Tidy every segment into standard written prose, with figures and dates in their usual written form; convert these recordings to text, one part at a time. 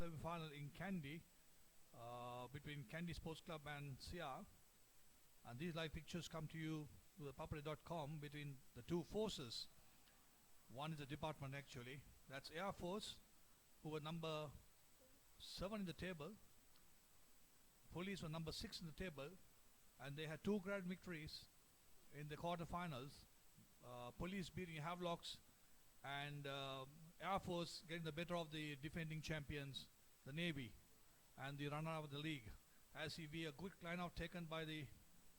semi-final in Kandy between Kandy Sports Club and CR. And these live pictures come to you to ThePapare.com between the two forces. One is a department actually. That's Air Force, who were number 7 in the table. Police were number 6 in the table, and they had 2 grand victories in the quarterfinals. Police beating Havelocks and Air Force getting the better of the defending champions, the Navy, and the runner-up of the league. As we see a quick line-out taken by the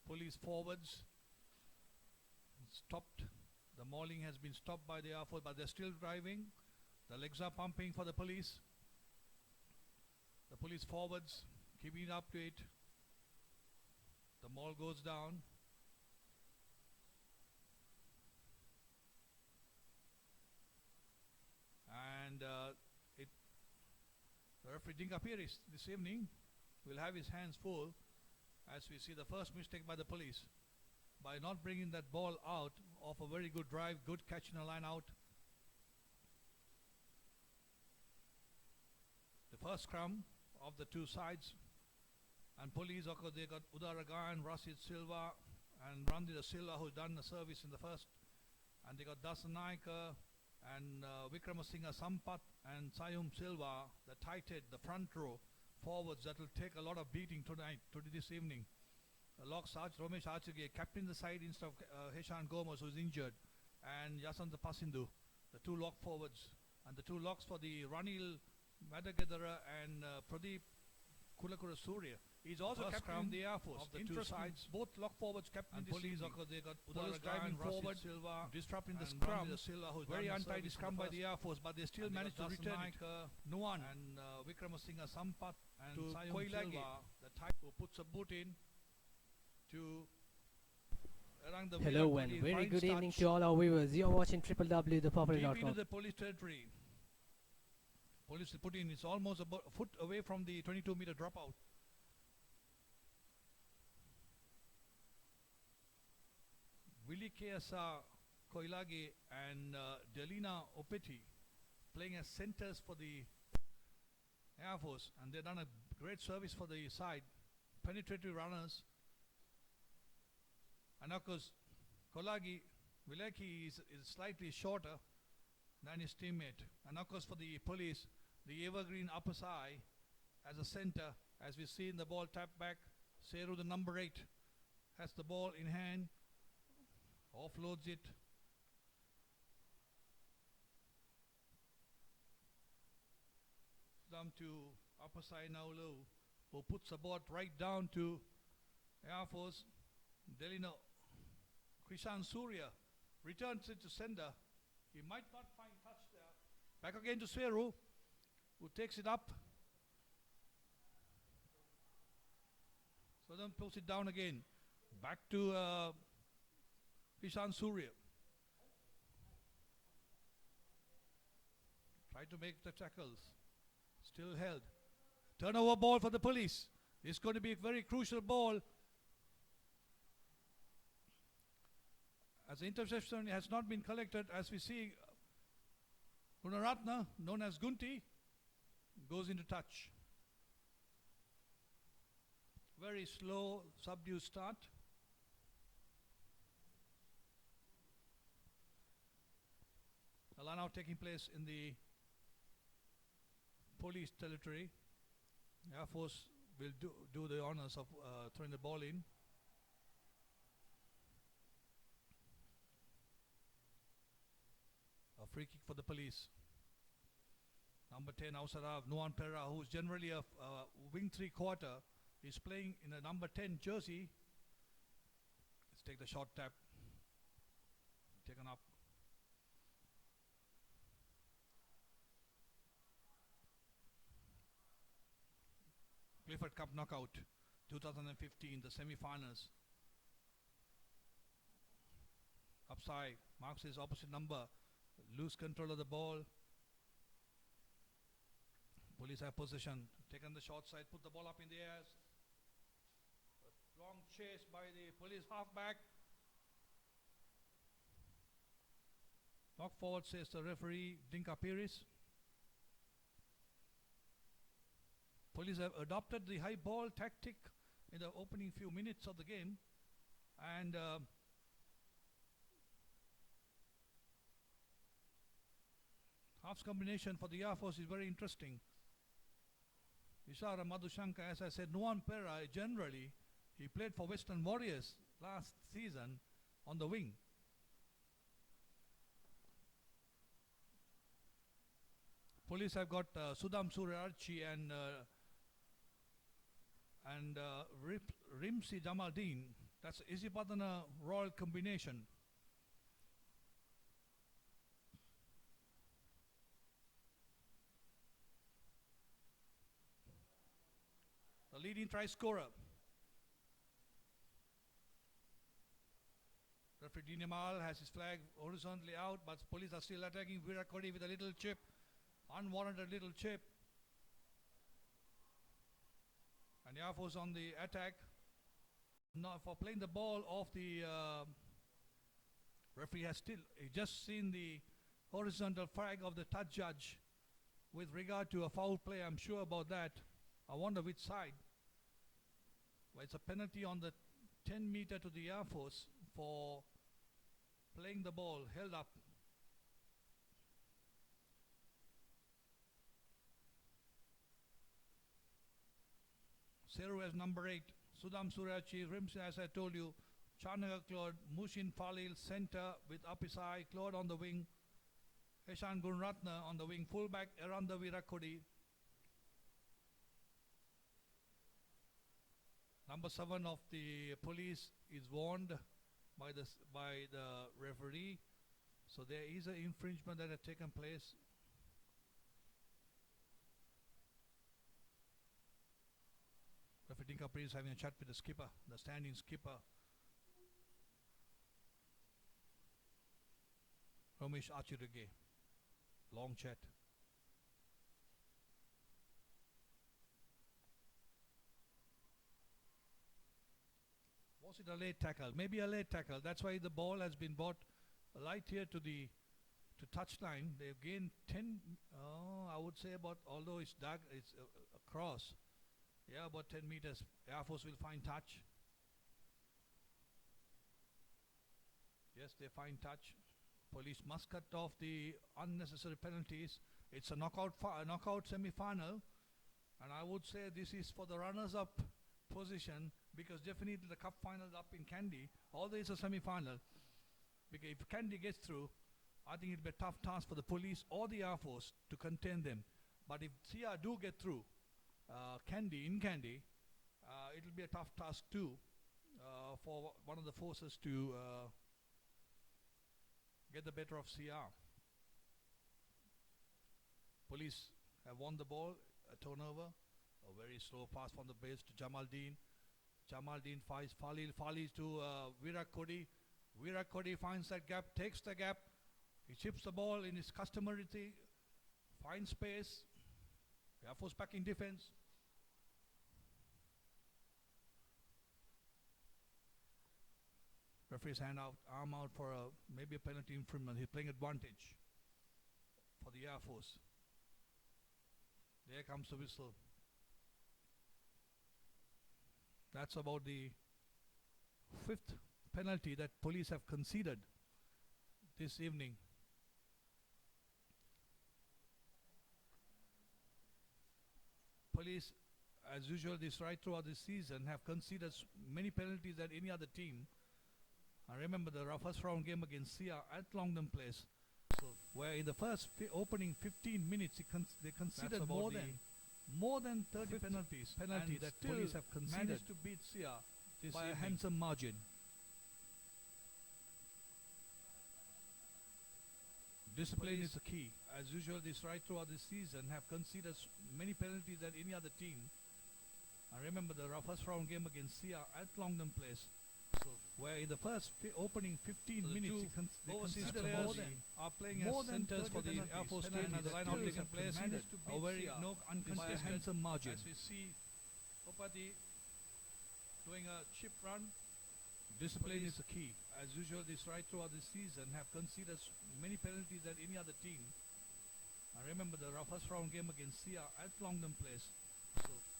police forwards. Stopped. The mauling has been stopped by the Air Force, but they're still driving. The legs are pumping for the police. The police forwards keeping up to it. The maul goes down. And the referee ThePapare this evening will have his hands full as we see the first mistake by the police by not bringing that ball out of a very good drive, good catch in a line out. The first scrum of the two sides, and police, of course, they got Udaragan, Rashid Silva and Randhir Silva, who's done the service in the first, and they got Dasan Naika and Vikramasinghe Sampath and Sayum Silva, the tight head, the front row forwards that will take a lot of beating this evening. Lock Sarge, Romesh Archage captain the side instead of Heshan Gomez, who is injured, and Yasanta Pasindu, the two lock forwards, and the two locks for the Ranil Madagadara and Pradeep Kulakura Surya. He's also captain the Air Force. Of the two sides, both lock forwards captain. And police, they got police driving forward, Silva, disrupting the scrum. Silva, very untidy scrum by the Air Force, but they still managed to return it. Nuwan and Vikramasinghe Sampath and to Koilagi, the type who puts a boot in to hello and very good evening to all our viewers. You are watching www.thepapare.com. Deep into the police territory. Police put in, it's almost about a foot away from the 22-meter dropout. Willie Keasa Koilagi and Delina Opeti playing as centers for the Air Force, and they've done a great service for the side. Penetrative runners. And of course, Vilaki is slightly shorter than his teammate. And of course, for the police, the evergreen upper side as a center, as we see in the ball tap back. Seru, the number 8, has the ball in hand, offloads it. Down to upper side now low, who puts the ball right down to Air Force. Delino Krishan Surya returns it to sender. He might not find touch there. Back again to Seru, who takes it up. So then pulls it down again. Back to Krishan Surya. Try to make the tackles. Still held. Turnover ball for the police. It's going to be a very crucial ball. As the interception has not been collected, as we see, Gunaratna, known as Gunti, goes into touch. Very slow, subdued start. The line out taking place in the police territory. Air Force will do the honors of throwing the ball in. A free kick for the police. Number 10, Ausarav, Nuwan Pera, who is generally a wing 3/4, is playing in a number 10 jersey. Let's take the short tap. Taken up. Clifford Cup knockout, 2015, the semi-finals. Upside, marks his opposite number. Lose control of the ball. Police have possession. Taken the short side, put the ball up in the air. A long chase by the police halfback. Knock forward, says the referee, ThePapare. Police have adopted the high ball tactic in the opening few minutes of the game, and halves combination for the Air Force is very interesting. Ishara Madhushankar, as I said, Nuwan Pera, generally, he played for Western Warriors last season on the wing. Police have got Sudham Suryaarchi and Rimsi Jamaldeen. That's Isipadana Royal combination. The leading try scorer. Referee Dinamal has his flag horizontally out, but police are still attacking Virat Kohli with a little chip, unwarranted little chip. And the Air Force on the attack. Now for playing the ball off the referee has still just seen the horizontal flag of the touch judge with regard to a foul play. I'm sure about that. I wonder which side. Well, it's a penalty on the 10 meter to the Air Force for playing the ball held up. Seru as number 8, Sudham Suryaarchi, Rimsi as I told you, Charnagar Claude, Mushin Falil center with Apisai, Claude on the wing, Eshan Gunratna on the wing, fullback Eranda Virat Kohli. Number 7 of the police is warned by the referee. So there is an infringement that has taken place. Referee Kapri is having a chat with the skipper, the standing skipper. Ramesh Achirage. Long chat. Was it a late tackle? Maybe a late tackle. That's why the ball has been brought right here to the touchline. They've gained 10, I would say about, although it's dark, it's across. Yeah, about 10 meters. Air Force will find touch. Yes, they find touch. Police must cut off the unnecessary penalties. It's a knockout semi-final, and I would say this is for the runners-up position, because definitely the cup final is up in Kandy, although it's a semi-final. Because if Kandy gets through, I think it'll be a tough task for the police or the Air Force to contain them. But if CR do get through Kandy, it'll be a tough task too for one of the forces to get the better of CR. Police have won the ball, a turnover, a very slow pass from the base to Jamaldeen. Jamaldeen finds Falil to Virat Kohli. Virat Kohli finds that gap, takes the gap. He chips the ball in his customary thing, finds space. Air Force back in defense. Referee's arm out for maybe a penalty infringement. He's playing advantage for the Air Force. There comes the whistle. That's about the 5th penalty that police have conceded this evening. Police, as usual, this right throughout this season, have conceded many penalties than any other team. I remember the first round game against Sia at Longdon Place, where in the first opening 15 minutes they conceded more than 30 penalties that police have conceded, managed to beat Sia by a handsome margin. Discipline is the key. As usual, this right throughout this season have conceded many penalties than any other team. I remember the first round game against Sia at Longdon Place, where in the first opening 15 minutes they conceded are playing as centers for the Air Force team, and the line out taken place a very uncontested handsome margin. As we see Opati doing a chip run. Discipline is the key. As usual, this right throughout this season have conceded many penalties than any other team. I remember the first round game against Sia at Longdon Place,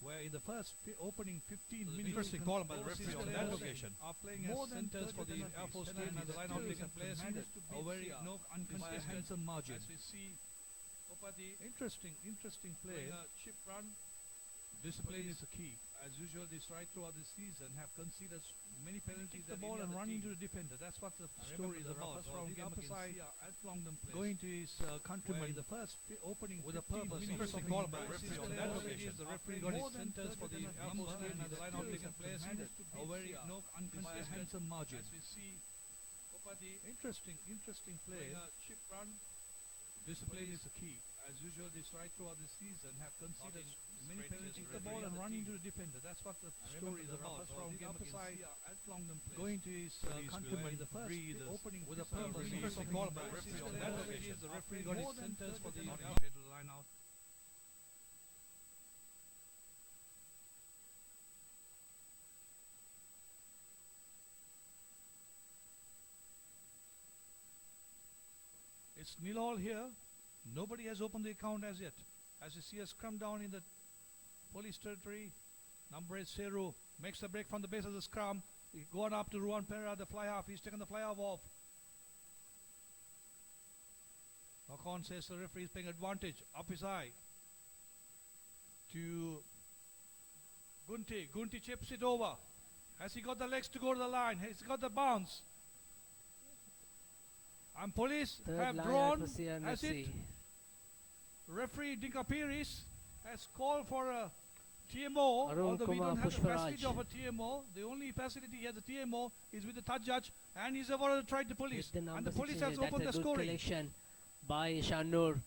where in the first opening 15 minutes, Interesting call by the referee on that players occasion. are playing More as than centers 30 for the penalties. Air Force team, Penalties and the line still out taken have place managed to a beat very Sia no uncontested handsome margin. As we see Opati Interesting play. playing a chip run. Discipline Police, is the key. as usual, this right throughout the season have conceded many penalties. Kick the that ball any and other run team. into the defender. That's what the I story is remember about. the So first round the game upper against side Sia at Longdon Place. going to his countryman. Where In the first opening with a 15 purpose. minutes, Interesting something call by the impressive. referee on Players that are occasion. the referee More got his than centers 30 for the Air penalties. Force team, and the line out Still taken place managed to a beat very Sia no uncontested by handsome margin. As we see Opati Interesting play. playing a chip run. Discipline Police, is the key. as usual, this right throughout the season have conceded many penalties. Kick that the ball any and other run team. into the defender. That's what the I story is remember the about. first So round the game upper against side Sia at Longdon Place. going to his Police countryman will in the first breathe opening with a 15 purpose. minutes, Interesting something call by the impressive. referee on Players that are occasion. the referee More got his than centers 30 for the penalties. not to the line out. It's nil all here. Nobody has opened the account as yet. As you see a scrum down in the police territory, number 8 Seru makes the break from the base of the scrum. He going up to Ruan Pereira, the fly half. He's taken the fly half off. Ocon says the referee is paying advantage. Up his eye to Gunti. Gunti chips it over. Has he got the legs to go to the line? Has he got the bounce? And police Third have line drawn out for as it. CNFC. Referee ThePapare has called for a TMO, Arun although we Kumar don't have the Pushparaj. facility of a TMO. The only facility he has a TMO is with the touch judge, and he's already tried the police. With the And number the police 16, has that's opened a the good scoring. collection by Shanur.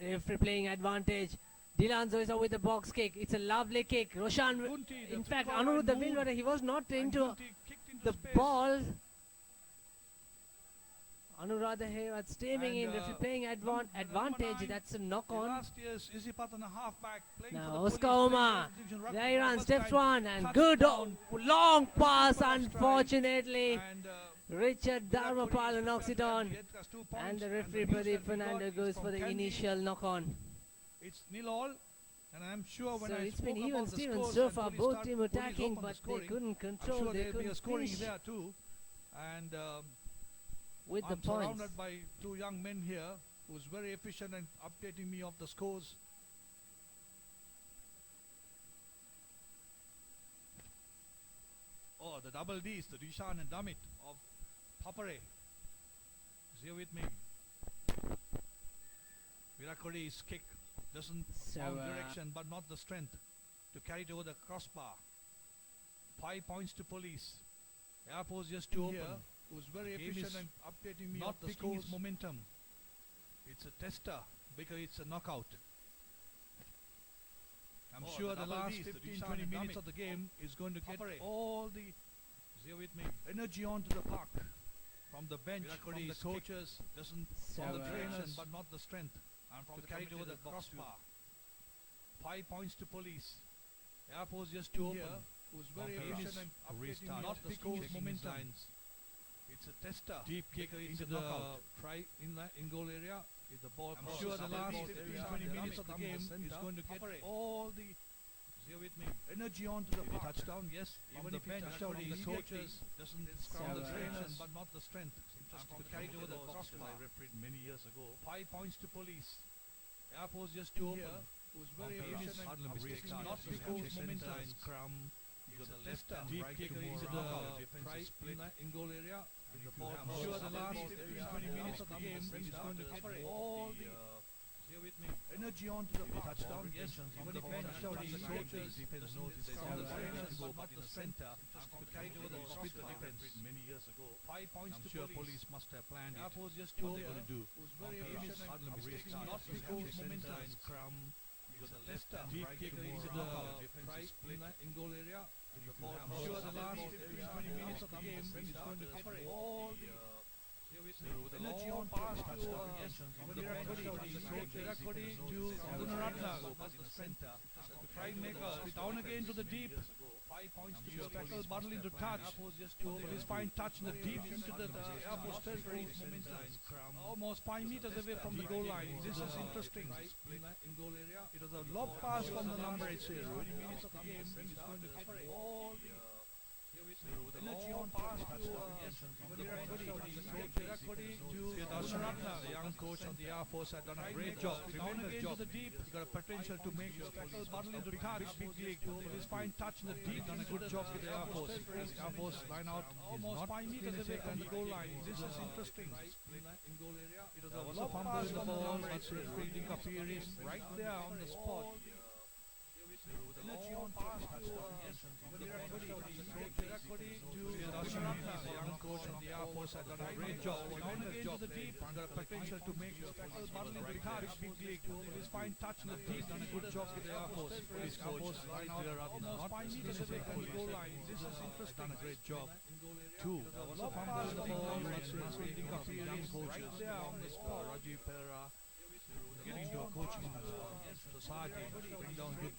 Referee playing advantage. Dilan Zoisa with the box kick. It's a lovely kick. Roshan, Gunti, the in fact, three-ball line Anirudh the moved, Vilwara, he was not and into Gunti kicked into the space. ball. Anuradha here streaming in, And, referee playing number advantage. 9, That's a knock on. Last year's Isipat and a halfback playing Now for the Oscar police, playing Oma. for the division rugby There for he the runs, first steps time. one and good Touchdown. long pass. Super strike. Unfortunately, And Richard Virat Kohli Dharmapal is knocks it prepared to on, get us 2 and points, the and referee news that Pradeep we Fernando got is goes from for the Kandy. initial knock on. It's nil all, and I'm sure when So I it's spoke been even about the Stevens scores so and far. police Both team police attacking, opened the but they scoring, couldn't I'm control. sure They there'll be a couldn't scoring finish there too. And with the I'm points. surrounded by 2 young men here who's very efficient and updating me of the scores. Oh, the double Ds, the Dishan and Damit of Papare is here with me. Virat Kohli's kick doesn't So, found direction but not the strength to carry it over the crossbar. 5 points to police. Airport's just too here, who's very The game efficient is and updating me not of the picking scores. his Momentum. It's a tester because it's a knockout. I'm Oh, sure the the double last Ds, the 15, Dishan 20 and minutes Damit of the game is going to get Papare. all the Is here with me. energy onto the park. From the bench, Virat from the Kohli's kick coaches, doesn't So, from the uh, trainers, but not the strength. And from To the carry it committee over the box too. crossbar. 5 points to police. Airport's just too Here, open. Who's very Pampera efficient and to updating me restart, of not the picking scores his momentum. lines. It's a tester. Deep kick because into it's the a knockout. Try in goal area. If the ball I'm crosses sure the the last last 15, 15, 20 20 minutes of the game is going to get all the Is here with me. energy onto the Did he park. touchdown? Yes. From Even the if he bench, touched from the immediately, coaches, doesn't from the So, trainers, but not the strength. And To from carry it over the committee box, crossbar. I refereed many years ago. 5 points to police. Airport's just too Here, open. Who's very Pampera efficient and hardly missed updating start. me of Not the because scores momentum. scrum. You It's got a the left tester. and Deep right kick to into more the knockout. Defense try is split. in goal area. And If the if you ball have I'm more sure the double last Ds, 15, there 20 are minutes of the double game Ds, is there going to are get double all Ds. the Here with me. energy onto the Did he park. touchdown? Yes. Yes. Even From if the I bench, touch from the the coaches, defense knows if there's from the no trainers, to go, but not in the the center. Just To carry it over the split the crossbar. defense many years ago. 5 points I'm to sure police. police must have planned it. Airport's just too What they're open. going to do. Who's very Pampera efficient hardly and missed updating start. me of the You have scores to center momentum. and scrum. You got the left and Deep right kick to more into the knockout. Defense try is split. in goal area. And The if you ball have I'm more sure the double last Ds, 15, there are 20 double minutes of the Ds. game is going to Starters cover for all the, the With a long pass to Virat Kohli to Gunaratne was the center. To try and make a down again to the deep. 5 points to his tackle, bundle into touch. His fine touch in the deep into the Air Force territory. Almost 5 meters away from the goal line. This is interesting. In goal area, it was a lob pass from the number 8 here. 20 minutes of the game. He's going to cover all the energy on pass to Virat Kohli to Gunaratne. The young coach of the Air Force had done a great job. Tremendous job. He got a potential to make his tackle, bundle into touch. Big league. His fine touch in the deep. Done a good job with the Air Force. Air Force line out almost 5 meters away from the goal line. This is interesting. In goal area, it was a lob pass from the ball, but ThePapare is right there on the spot. Energy on pass to Virat Kohli to Gunaratne. The young coach of the Air Force had done a great job. Tremendous job. The deep and the potential to make his tackle, bundle into touch. Big league. His fine touch in the deep. Done a good job with the Air Force. His coach line out almost 5 meters away from the goal line. This is interesting. Done a great job. Two. There was a fumble in the ball. ThePapare is right there on the spot. Rajiv Pera getting into a coaching society, bring down great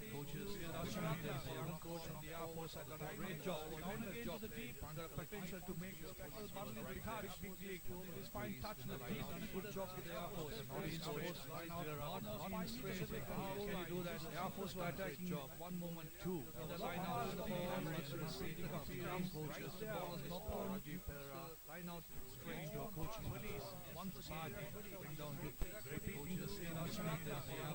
coaches. The young coach of the Air Force had done a great job. Tremendous job. The deep and the potential to make his tackle, bundle into touch. Big league. His fine touch in the deep. Done a good job with the Air Force. His coach line out almost 5 meters away from the goal line. Can he do that? The Air Force were attacking job. One moment, two. In the line out of the ball, ThePapare coaches. The ball is not for Rajiv Pera. Line out straight into a coaching one society, bring down great coaches. The young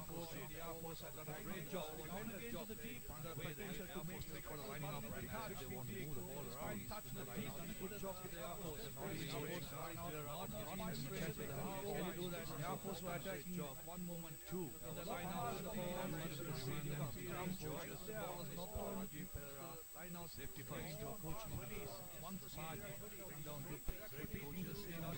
coach of the Air Force had done a great job. Tremendous job. The deep and the potential to make the tackle, lining up right now. They want to move the ball around. Touch the deep. Done a good job with the Air Force. His coach line out almost straight. Can he do that? The Air Force were attacking job. One moment, two. In the line out of the ball, ThePapare coaches. The ball is not for Rajiv Pera. Line out safety first into a coaching one society, bring down great coaches. The young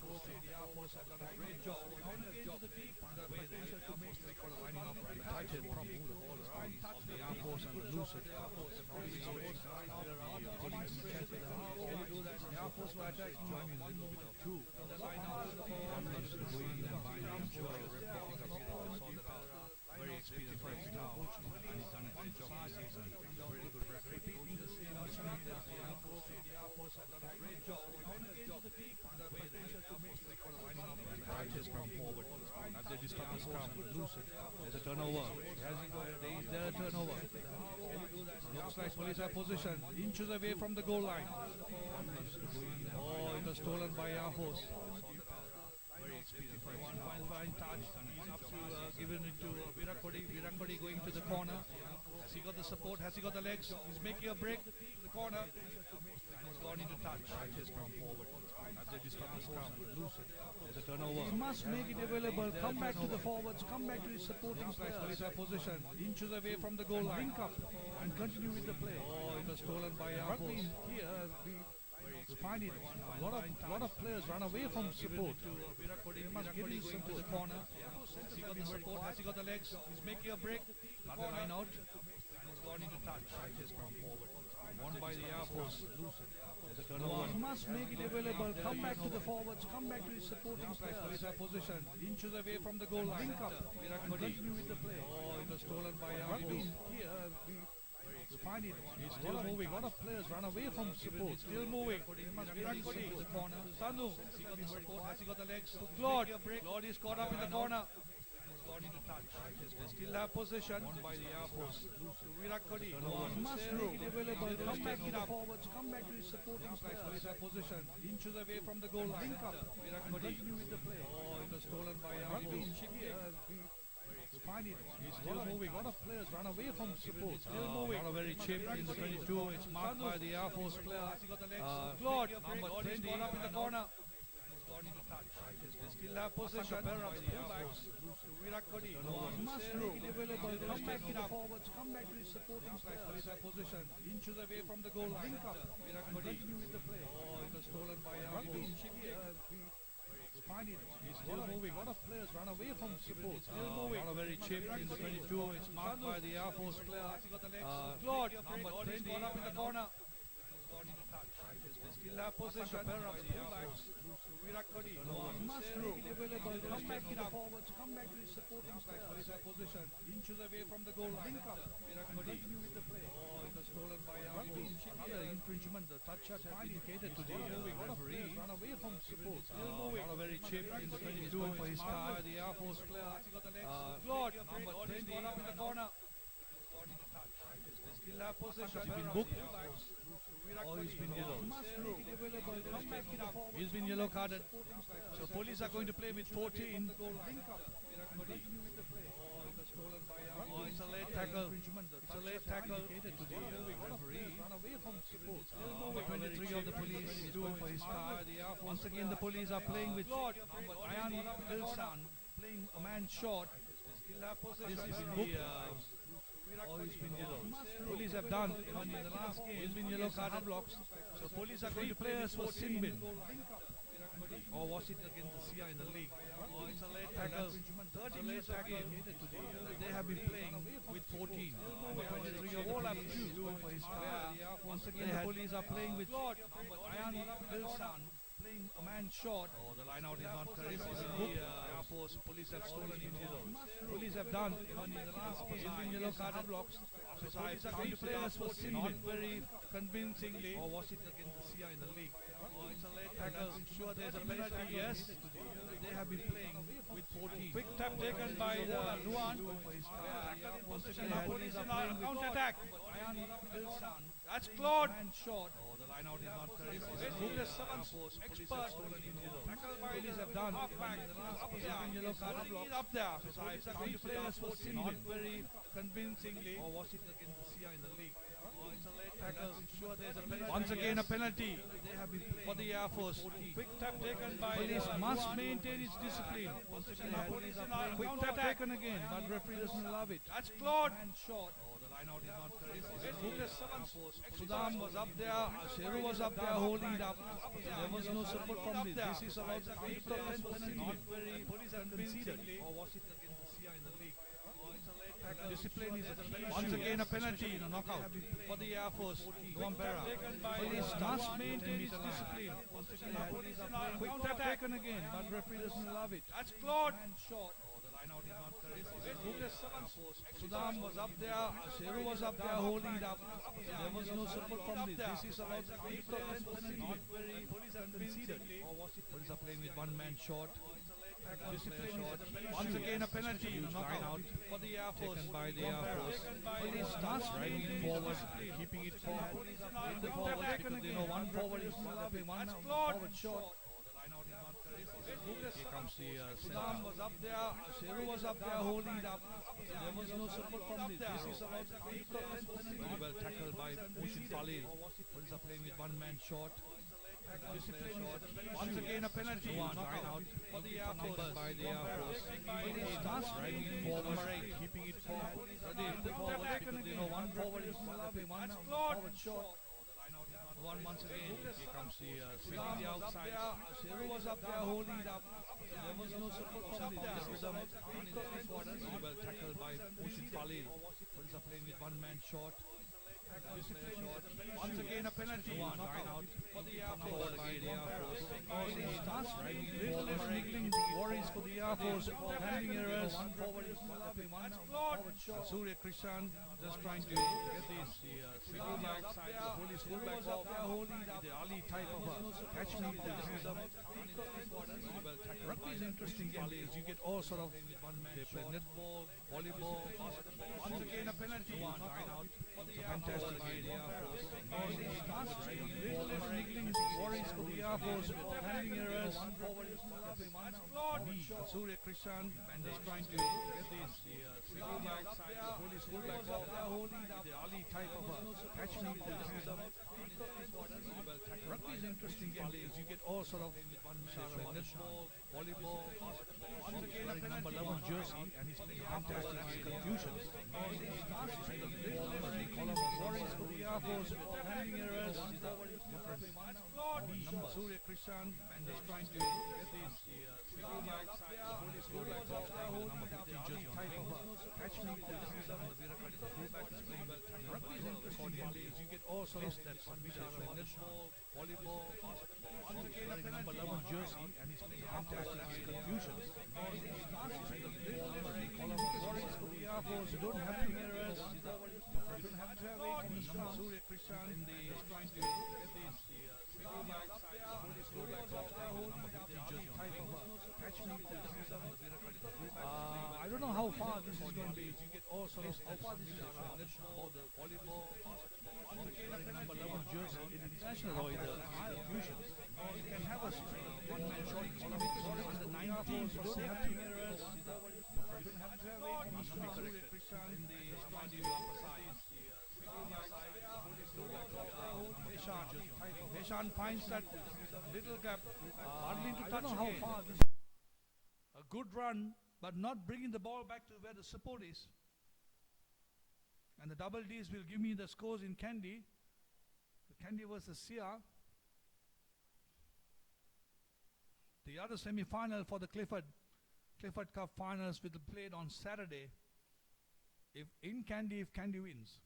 coach of the Air Force had done a great job. Tremendous job. The deep and the potential to make the tackle, lining up right tight and move the ball around of the Air Force and lose it. His coach line out almost straight. Can he do that? The Air Force were attacking job. One moment, two. In the line out of the ball, I'm sure very experienced right now, and he's done a great job this season. Very good referee. Coaches, the young coach of the Air Force had done a great job. Tremendous job. The deep and the potential to make the tackle, lining up and right has come forward. As they disrupt the scrum, lose it. There's a turnover. There is a turnover. Looks like police are positioned inches away from the goal line. Oh, it was stolen by Air Force. Very experienced. One fine touch. He's up to giving it to Virat Kohli. Virat Kohli going to the corner. Has he got the support? Has he got the legs? He's making a break to the corner. And he's gone into touch. Right has come forward. As they disrupt the scrum, lose it. There's a turnover. He must make it available. Come back to the forwards. Come back to his supporting players. Police are positioned inches away from the goal line. Link up and continue with the play. Oh, it was stolen by Air Force. Here we find it. A lot of players run away from support. They must get his to the corner. Has he got the support? Has he got the legs? He's making a break. Another line out. And he's gone into touch. Right has come forward. Won by the Air Force. Lose it. There's a turnover. He must make it available. Come back to the forwards. Come back to his supporting players. Police are positioned inches away from the goal line. Link up and continue with the play. Oh, it was stolen by Air Force. Here we find it. He's still moving. A lot of players run away from support. Still moving. He must be right to the corner. Sanu, has he got the support? Has he got the legs? Claude. Claude is caught up in the corner. Gone into touch. They still have possession. Won by the Air Force. Virat Kohli. He must make it available. Come back to the forwards. Come back to his supporting players. Police are positioned inches away from the goal line. Link up. Virat Kohli. Continue with the play. Oh, it was stolen by Air Force. We find it. He's still moving. A lot of players run away from support. Still moving. Not a very chip in the 22. It's marked by the Air Force player. Claude. Number 20. Caught up in the corner. Gone into touch. They still have possession. Fullbacks. Virat Kohli. He must make it available. Come back to the forwards. Come back to his supporting players. Police are positioned inches away from the goal line. Link up. Virat Kohli. Continue with the play. Oh, it was stolen by Air Force. We find it. He's still moving. A lot of players run away from support. Still moving. Not a very chip in the 22. It's marked by the Air Force player. Claude. Number 20. Caught up in the corner. Gone into touch. Still have possession by the fullbacks. Virat Kohli. He must make it available. Come back to the forwards. Come back to his supporting players. Possession inches away from the goal line. Link up. Virat Kohli. Continue with the play. Oh, it was stolen by another infringement. The touch had indicated to the referee. Run away from support. Still moving. Not a very cheap in the 22 for his car. The Air Force player. Lord, number 20 up in the corner. Still have possession. He's been booked. Or he's been yellow. He's been yellow carded. So police are going to play with 14. Oh, it's a late tackle. It's a late tackle to the referee. Number 23 of the police is doing for his car. Once again, the police are playing with Ayan Ilsan, playing a man short. This is in the or he's been yellow. Police have done even in the last game. He's been yellow carded blocks. So police are going to play us for sin bin. Or was it against the Sia in the league? Oh, it's a late tackle. 30 minutes of game. They have been playing with 14. Number 23 all have two for his car. Once again, the police are playing with Ayan Ilsan, playing a man short. Oh, the line out is not correct. This is the Air Force. Police have stolen in yellows. Police have done even in the last game. Yellow carded blocks. So police are going to play us for sin. Not very convincingly. Or was it against the Sia in the league? Oh, it's a late tackle. Sure, there's a penalty. Yes, they have been playing with 14. Quick tap taken by the Luan. Once again, the police are playing with counter-attack. Ayan Ilsan. That's Claude. Man short. Oh, the line out is not correct. This is expert. Police have done. Halfback. Yellow card up there. Police are going to play us for sin. Not very convincingly. Or was it against the Sia in the league? Oh, it's a late tackle. Sure, there's a penalty. Once again, a penalty for the Air Force. Quick tap taken by police must maintain its discipline. Once again, police are playing. Quick tap taken again, but referee doesn't love it. That's Claude. Man short. Oh, the line out is not correct. Sudam was up there. Seru was up there holding it up. There was no support from this. This is about the 8th or 10th penalty. Not very police have conceded. Or was it against the Sia in the league? Discipline is once again a penalty, knockout for the Air Force. Police must maintain its discipline. Quick tap taken again, but referee doesn't love it. That's Claude. Oh, the line out is not correct. Sudam was up there. Seru was up there holding it up. There was no support from this. This is about the 8th or 10th penalty. Not very police have conceded. Police are playing with one man short. Discipline once again a penalty, knockout for the Air Force. Taken by the Air Force. Police must driving it forward, keeping it forward with the forwards because they know one forward is one forward short. Here comes the Sudam was up there, Seru was up there holding it up. There was no support from this. This is about the 8th or 10th penalty. Very well tackled by Mushin Falil. Police are playing with one man short. Discipline once again a penalty, knockout for the Air Force by the Air Force. Police must driving it forward, keeping it forward. The forward because they know one forward is one forward short. One once again. Here comes the Sudam the outside. Seru was up there holding it up. There was no support from this. This is very well tackled by Mushin Falil. Police are playing with one man short. Discipline once again a penalty, knockout for the Air Force by the Air Force. Little niggling worries for the Air Force, handling errors. One forward shot. Surya Krishan just trying to get this fullback side, the police fullback off, holding the Ali type of a catchment. Rugby is an interesting game because you get all sort of they play netball, volleyball. Once again a penalty, knockout. Fantastic by the Air Force. Little niggling worries for the Air Force, handling errors. Surya Krishan just trying to get this fullback side, the police fullback off, holding the Ali type of a catchment. Rugby is an interesting game because you get all sort of netball, volleyball. Once again, wearing number 11 jersey and he's playing fantastic confusions. Worries for the Air Force, handling errors. Surya Krishan just trying to get this fullback side, the police fullback off, number 15 jersey on. catch me with the Virakadi. The fullback is playing well. Rugby is interesting nowadays. You get all sorts of that netball, volleyball, basketball. Once again, wearing number 11 jersey, and he's playing fantastic. It's confusion. The Air Force, you don't have to mirrors. You don't have to have it. Number Surya Krishan in the is trying to get these fullbacks. Number 15 jersey on the wing. Catch me with the Virakadi. I don't know how far this is going to be. You get all sorts of how far this is netball, the volleyball, basketball. Once again, number 11 jersey in international or in the higher fusions. You can have a one-man shot under 19 for safety mirrors. You don't have to have it. Needs to be corrected. In the trying to upper side. Heshan finds that little gap. Hardly to touch again. How far this a good run, but not bringing the ball back to where the support is. And the double Ds will give me the scores in Kandy. The Kandy versus Sia. The other semi-final for the Clifford Cup finals will be played on Saturday. If Kandy wins.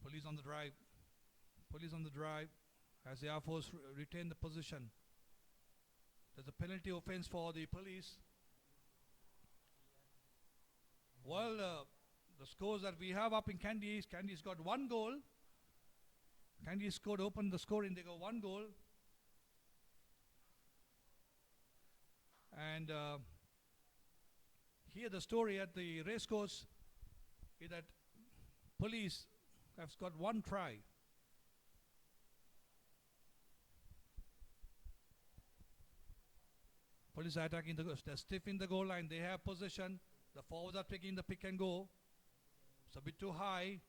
Police on the drive. Police on the drive as the Air Force retain the position. There's a penalty offense for the police. Well, the scores that we have up in Kandy is Kandy's got 1 goal. Kandy scored, opened the scoring, they got 1 goal. And here the story at the racecourse is that police have got 1 try. Police are attacking they're stiff in the goal line. They have possession. The forwards are taking the pick and go. It's a bit too high.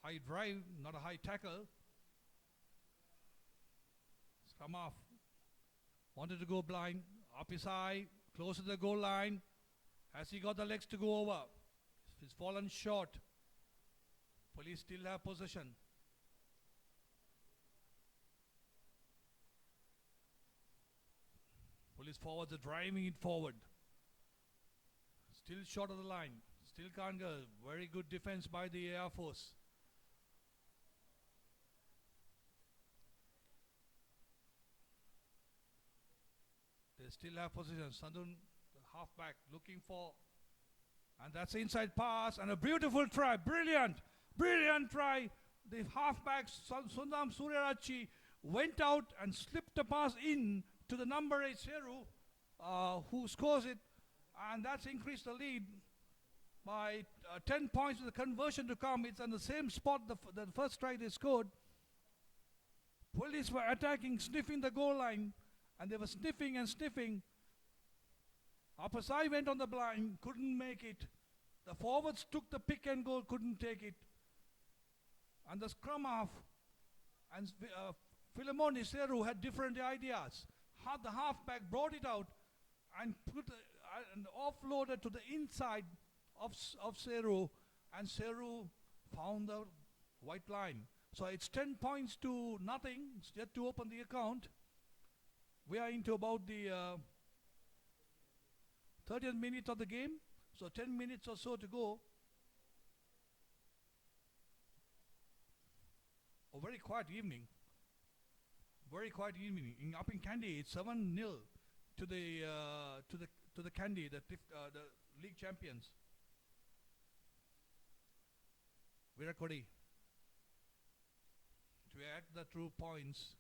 High drive, not a high tackle. Scrum off. Wanted to go blind. Up his high. Close to the goal line. Has he got the legs to go over? He's fallen short. Police still have possession. Police forwards are driving it forward. Still short of the line. Still can't go. Very good defense by the Air Force. They still have possession. Sandun, the halfback, looking for, and that's the inside pass and a beautiful try. Brilliant, brilliant try. The halfback Sundam Suryarachi went out and slipped the pass in to the number 8 Seru, who scores it, and that's increased the lead by 10 points with the conversion to come. It's on the same spot the first try they scored. Police were attacking, sniffing the goal line, and they were sniffing and sniffing. Apasai went on the blind, couldn't make it. The forwards took the pick and go, couldn't take it. And the scrum half and Philemon Iseru had different ideas. The halfback brought it out and put and offloaded to the inside of Seru, and Seru found the white line. So it's 10 points to nothing. It's yet to open the account. We are into about the 30th minute of the game. So 10 minutes or so to go. A very quiet evening. Very quiet evening. Up in Kandy, it's 7-0 to the Kandy, the league champions. Virat Kohli to add the 2 points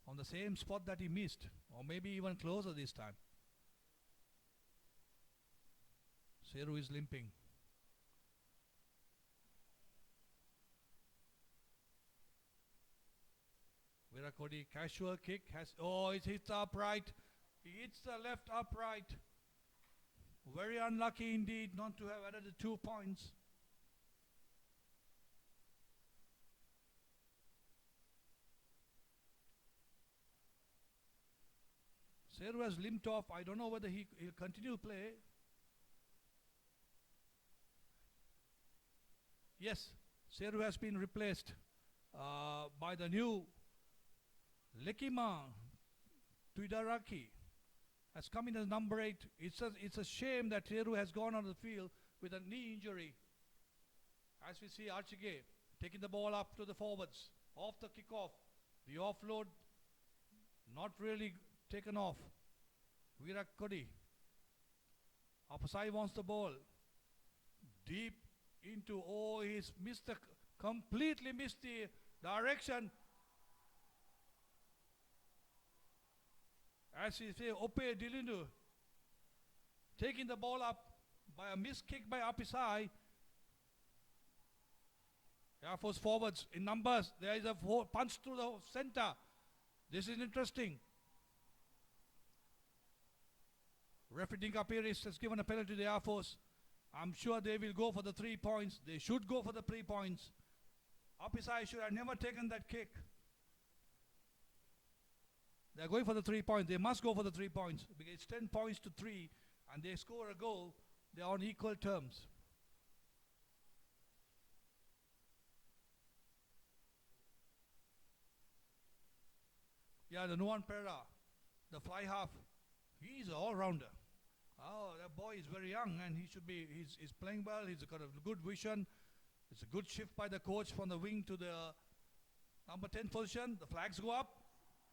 on the same spot that he missed, or maybe even closer this time. Seru is limping. Virat Kohli, casual kick, it hits upright. He hits the left upright. Very unlucky indeed not to have added the 2 points. Seru has limped off. I don't know whether he'll continue to play. Yes, Seru has been replaced by the new Lekima Tuidaraki. Has come in as number 8. It's a shame that Seru has gone on the field with a knee injury. As we see Archige taking the ball up to the forwards. Off the kickoff. The offload not really taken off. Virat Kohli. Apasai wants the ball. Deep into, he's completely missed the direction. As we say, Ope Dilindu taking the ball up by a missed kick by Apisai. Air Force forwards in numbers. There is a punch through the center. This is interesting. Referee ThePapare has given a penalty to the Air Force. I'm sure they will go for the 3 points. They should go for the 3 points. Apisai should have never taken that kick. They are going for the 3 points. They must go for the 3 points because it's 10 points to 3 and they score a goal. They are on equal terms. Yeah, the Nuwan Pereira, the fly half, he's an all-rounder. Oh, that boy is very young and he's playing well. He's got a good vision. It's a good shift by the coach from the wing to the number 10 position. The flags go up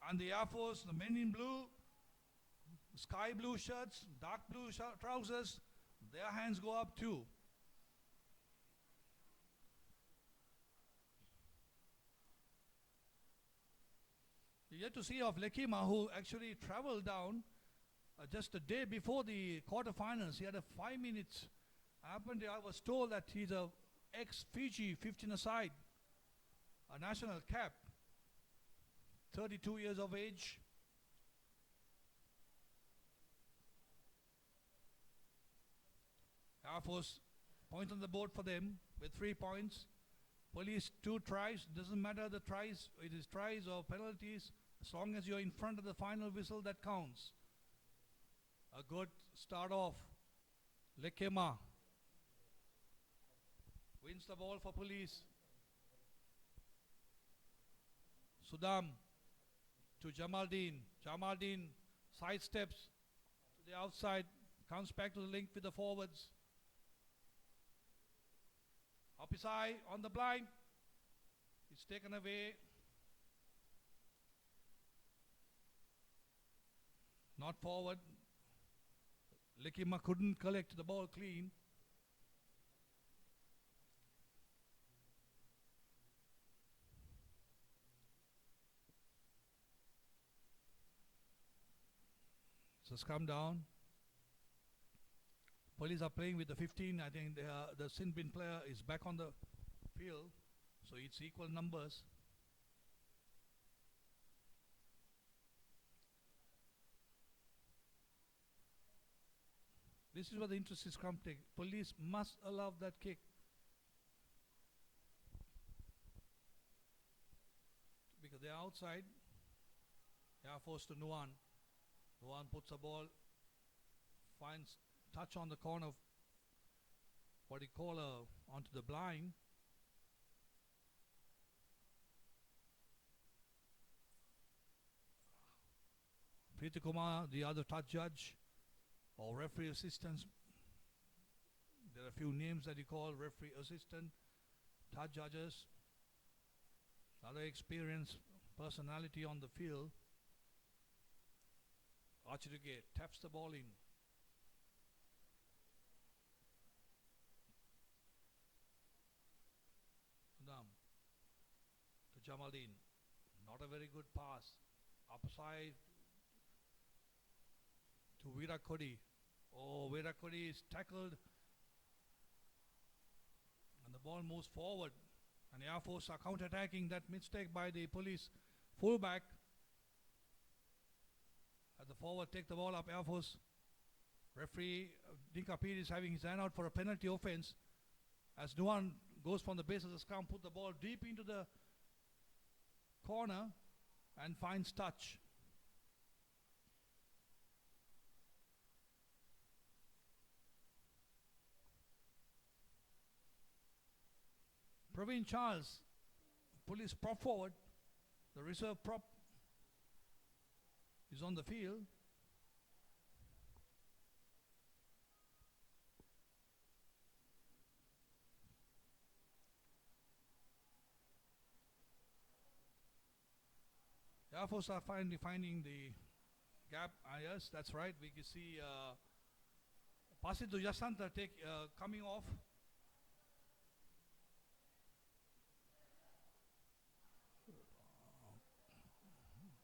and the Air Force, the men in blue, sky blue shirts, dark blue trousers, their hands go up too. You get to see of Lekima, who actually traveled down just a day before the quarterfinals. He had a 5 minutes. Happened, I was told that he's a ex-Fiji 15-a-side, a national cap, 32 years of age. Air Force point on the board for them with 3 points. Police 2 tries. Doesn't matter the tries. It is tries or penalties. As long as you're in front of the final whistle, that counts. A good start off. Lekema wins the ball for police. Sudam to Jamaldeen. Jamaldeen sidesteps to the outside. Comes back to the link with the forwards. Apisai on the blind. It's taken away. Not forward. Lekima couldn't collect the ball clean. So it's come down. Police are playing with the 15. I think the sin bin player is back on the field. So it's equal numbers. This is what the interest is scrum take. Police must allow that kick. Because they're outside. They are forced to Nuwan. Nuwan puts a ball, finds touch on the corner of what you call onto the blind. Preeti Kumar, the other touch judge, or referee assistants. There are a few names that you call referee assistant, touch judges, other experienced personality on the field. Archirugate taps the ball in. Sudam to Jamaldeen. Not a very good pass. Upside to Virat Kohli. Oh, Virat Kohli is tackled. And the ball moves forward. And the Air Force are counter-attacking that mistake by the police fullback. As the forward take the ball up, Air Force. Referee ThePapare is having his hand out for a penalty offense. As Nuwan goes from the base of the scrum, put the ball deep into the corner and finds touch. Praveen Charles, police prop forward, the reserve prop, is on the field. The Air Force are finally finding the gap. Yes, that's right. We can see pass it to Yasanta coming off.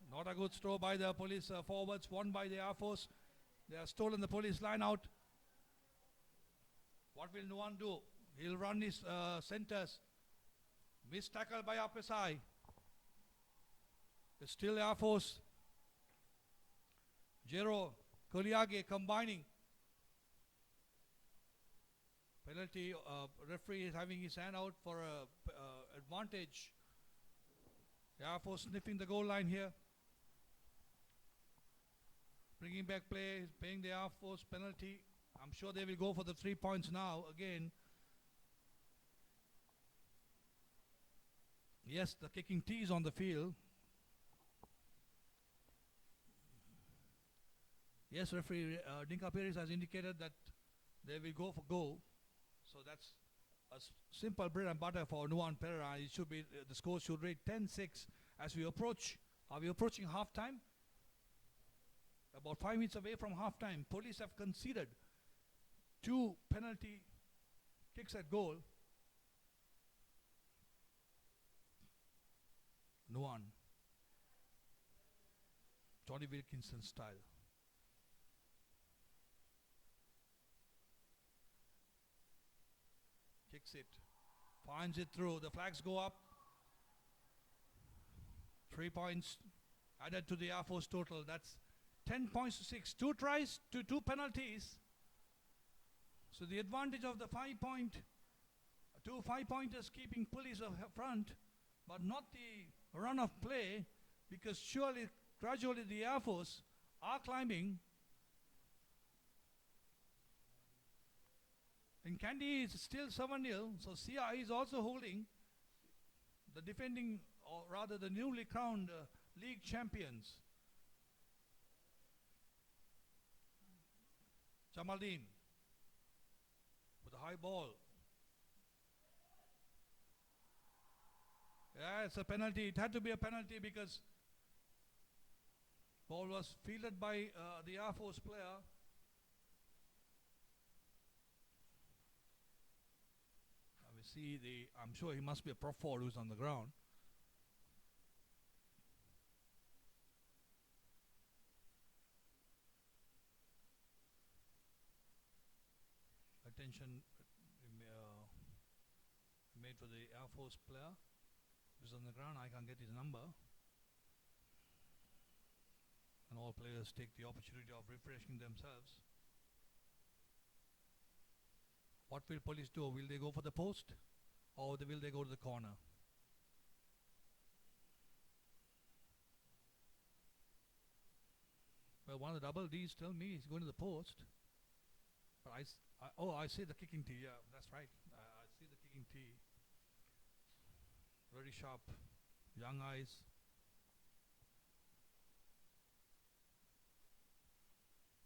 Not a good throw by the police forwards, won by the Air Force. They have stolen the police line out. What will Nuwan do? He'll run his centers. Missed tackle by Apesai. It's still Air Force. Jero, Koliage combining. Penalty, referee is having his hand out for advantage. The Air Force sniffing the goal line here. Bringing back play, paying the Air Force penalty. I'm sure they will go for the 3 points now again. Yes, the kicking tee is on the field. Yes, referee Dinka Perez has indicated that they will go for goal. So that's a simple bread and butter for Nuwan Pereira. It should be the score should read 10-6 as we approach. Are we approaching half time? About 5 minutes away from half time. Police have conceded 2 penalty kicks at goal. Nuwan. Johnny Wilkinson style. Kicks it. Finds it through. The flags go up. 3 points added to the Air Force total. That's 10 points to 6. 2 tries to 2 penalties. So the advantage of the 2 5-pointers keeping police up front, but not the run of play, because surely gradually the Air Force are climbing. In Kandy it's still 7-0, so CI is also holding the defending, or rather the newly crowned league champions. Jamaldeen with a high ball. Yeah, it's a penalty. It had to be a penalty because ball was fielded by the Air Force player. We see I'm sure he must be a prop forward who's on the ground. Attention made for the Air Force player who's on the ground. I can't get his number. And all players take the opportunity of refreshing themselves. What will police do? Will they go for the post, or will they go to the corner? Well, one of the double D's tell me he's going to the post. But I see the kicking tee. Yeah, that's right. I see the kicking tee. Very sharp, young eyes.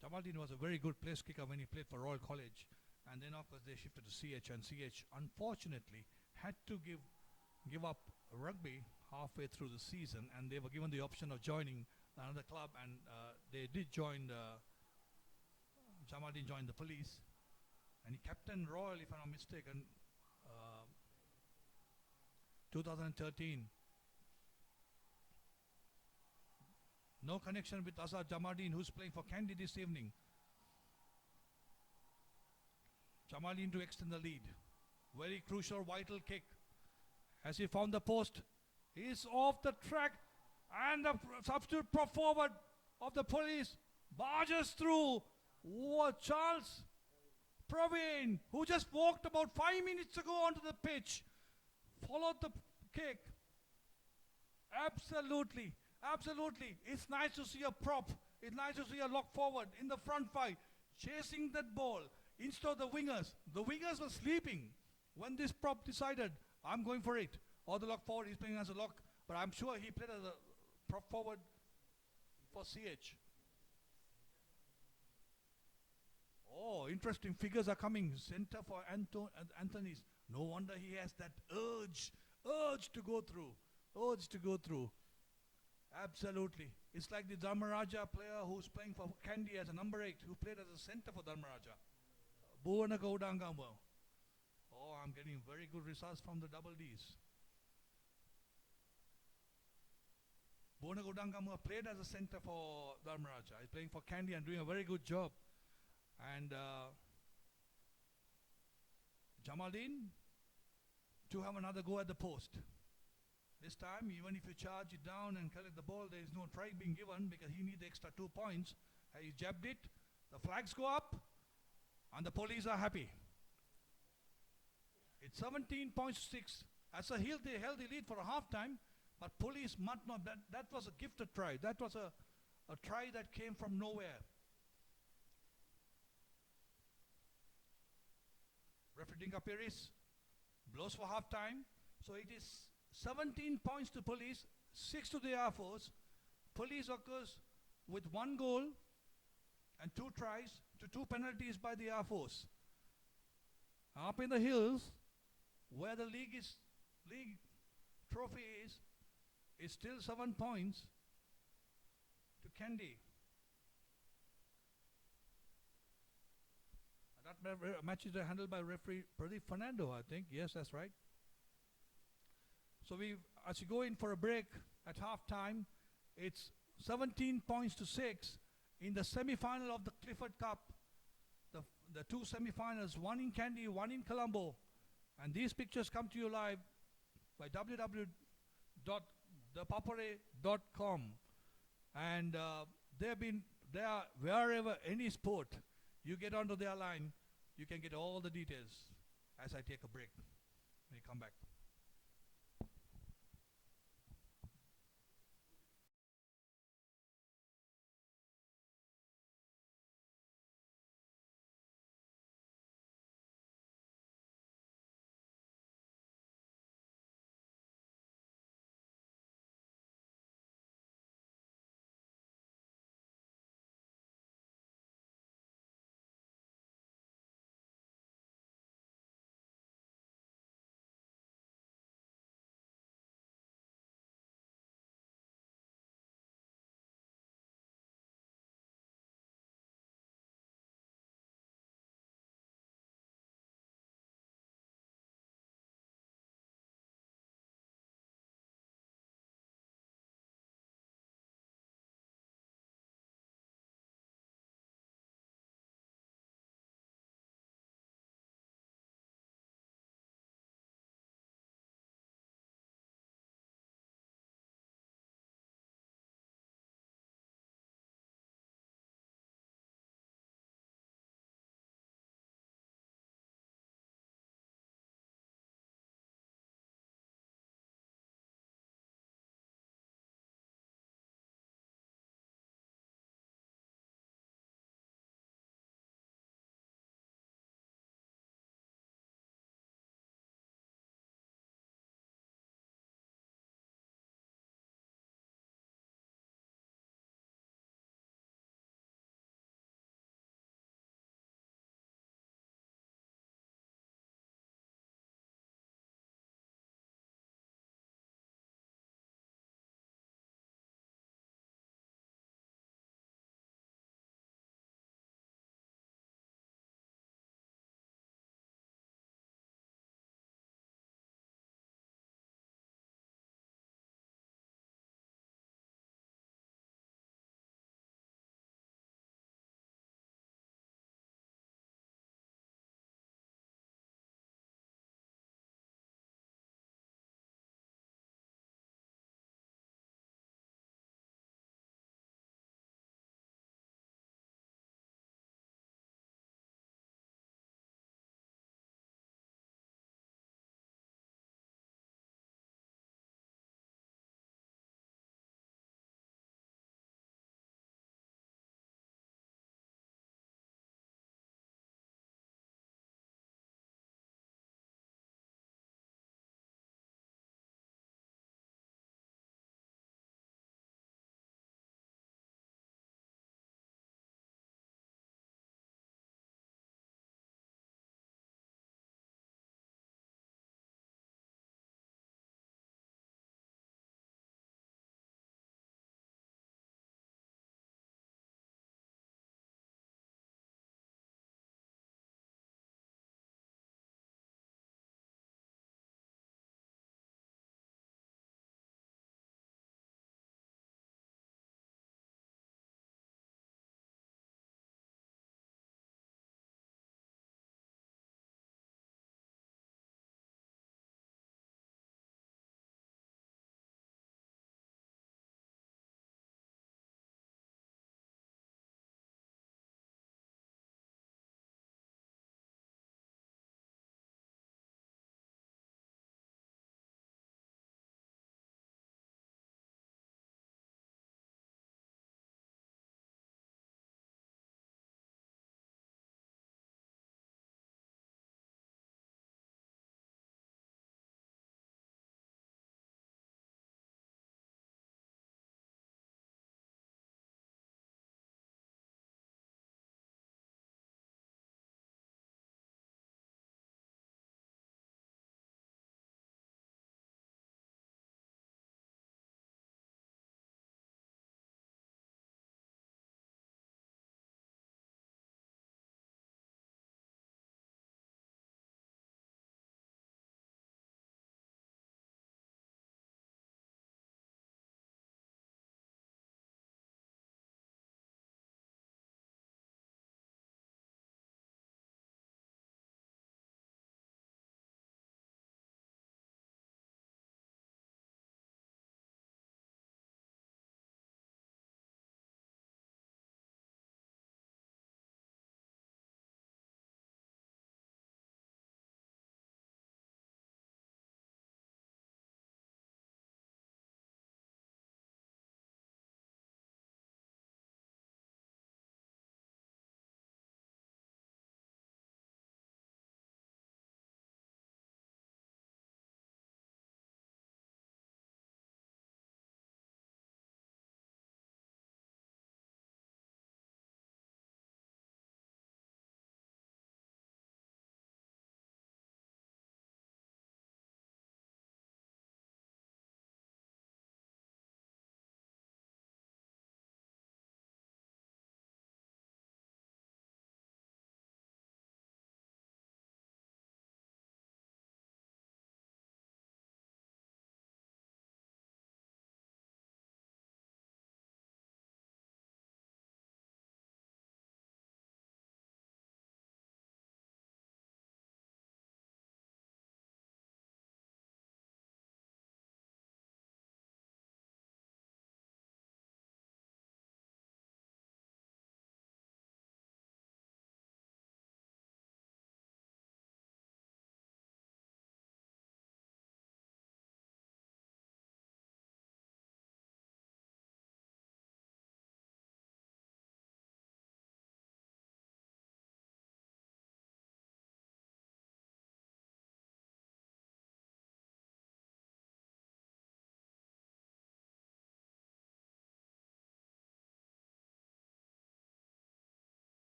Jamaldeen was a very good place kicker when he played for Royal College. And then of course they shifted to CH, and CH unfortunately had to give up rugby halfway through the season, and they were given the option of joining another club, and they did join Jamaldeen joined the police, and he captained Royal, if I'm not mistaken, 2013. No connection with Azad Jamaldeen, who's playing for Kandy this evening. Jamaldeen to extend the lead. Very crucial, vital kick. Has he found the post? He's off the track, and the substitute prop forward of the police barges through. What, Charles Praveen, who just walked about 5 minutes ago onto the pitch, followed the kick. Absolutely, absolutely. It's nice to see a prop. It's nice to see a lock forward in the front five, chasing that ball. Instead of the wingers were sleeping when this prop decided I'm going for it. Or the lock forward, he's playing as a lock, but I'm sure he played as a prop forward for CH. Oh, interesting figures are coming. Center for Anthony's. No wonder he has that urge to go through. Absolutely. It's like the Dharmaraja player who's playing for Kandy as a number 8, who played as a center for Dharmaraja. Bhuvanaka Udangama. Oh, I'm getting very good results from the double Ds. Bhuvanaka Udangama played as a center for Dharmaraja. He's playing for Kandy and doing a very good job. And Jamaldeen to have another go at the post. This time, even if you charge it down and collect the ball, there is no try being given because he needs the extra 2 points. He jabbed it, the flags go up, and the police are happy. It's 17 points to 6. As a heel, they held the lead for a half time, but police must not. That was a gifted try. That was a try that came from nowhere. Referee ThePapare blows for half time. So it is 17 points to police, 6 to the Air Force. Police occurs with 1 goal and 2 tries to 2 penalties by the Air Force. Up in the hills, where the league trophy is still 7 points to Kandy. That match is handled by referee Pradeep Fernando, I think. Yes, that's right. So as you go in for a break at half time, it's 17 points to 6 in the semi-final of the Clifford Cup. The 2 semi-finals, one in Kandy, one in Colombo. And these pictures come to you live by www.thepapare.com. And they are wherever any sport you get onto their line, you can get all the details as I take a break. When you come back.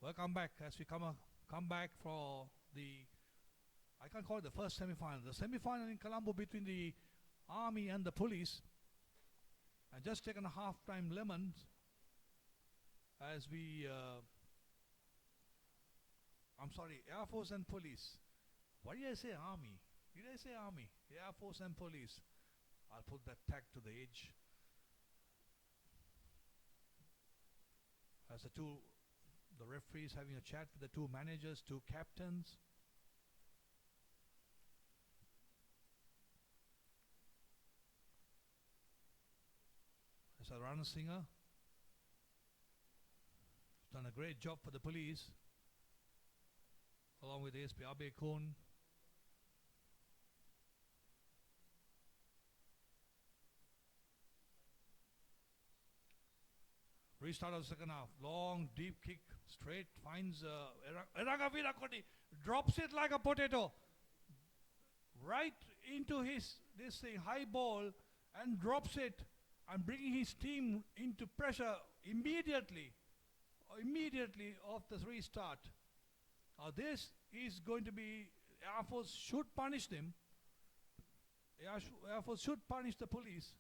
Welcome back as we come back for the, I can't call it the first semi-final, the semi-final in Colombo between the army and the police. And just taken a half-time lemons as we, I'm sorry, Air Force and police. Why did I say army? Did I say army? Air Force and police. I'll put that tag to the edge. As the referees having a chat with the two managers, two captains. As a runner singer, done a great job for the police, along with ASP Abe Kun. Restart of the second half. Long, deep kick. Straight finds Eranga Virakoti. Drops it like a potato. Right into this thing, high ball, and drops it. And bringing his team into pressure immediately off the restart. This is going to be, Air Force should punish them. Air Force should punish the police.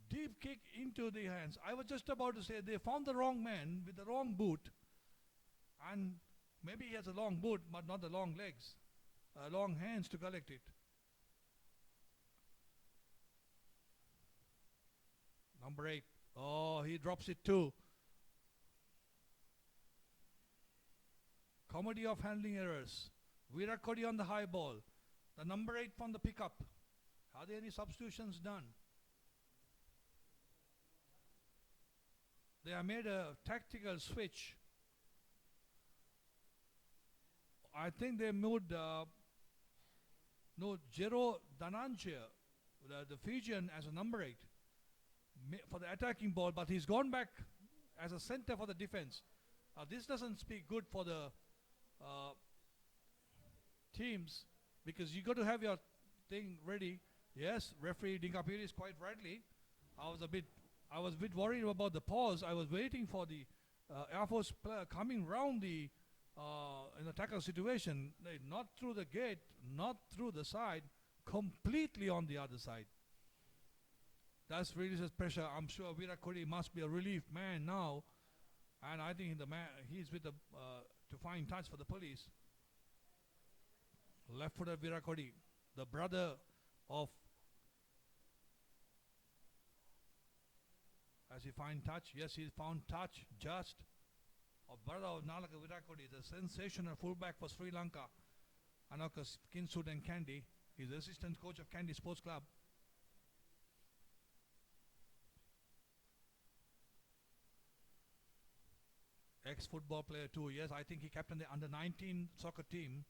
Deep kick into the hands. I was just about to say they found the wrong man with the wrong boot. And maybe he has a long boot but not the long legs, long hands to collect it. Number 8. Oh, he drops it too. Comedy of handling errors. Virat Kohli on the high ball. The number 8 from the pickup. Are there any substitutions done? They have made a tactical switch. I think they moved Jero Dhananjaya, the Fijian, as a number 8 for the attacking ball, but he's gone back as a center for the defense. This doesn't speak good for the teams, because you got to have your thing ready. Yes, referee Dinkapiri is quite rightly. I was a bit worried about the pause. I was waiting for the Air Force player coming round the in the tackle situation, not through the gate, not through the side, completely on the other side. That's releases pressure. I'm sure Virat Kohli must be a relief man now, and I think he's with the to find touch for the police. Left-footed Virat Kohli, the brother of, as he find touch, yes, he found touch just of brother of Nalaka Virat Kohli, the sensational fullback for Sri Lanka, Anaka Kinsud and Kandy. He's the assistant coach of Kandy Sports Club. Ex-football player too, yes, I think he captained the under-19 soccer team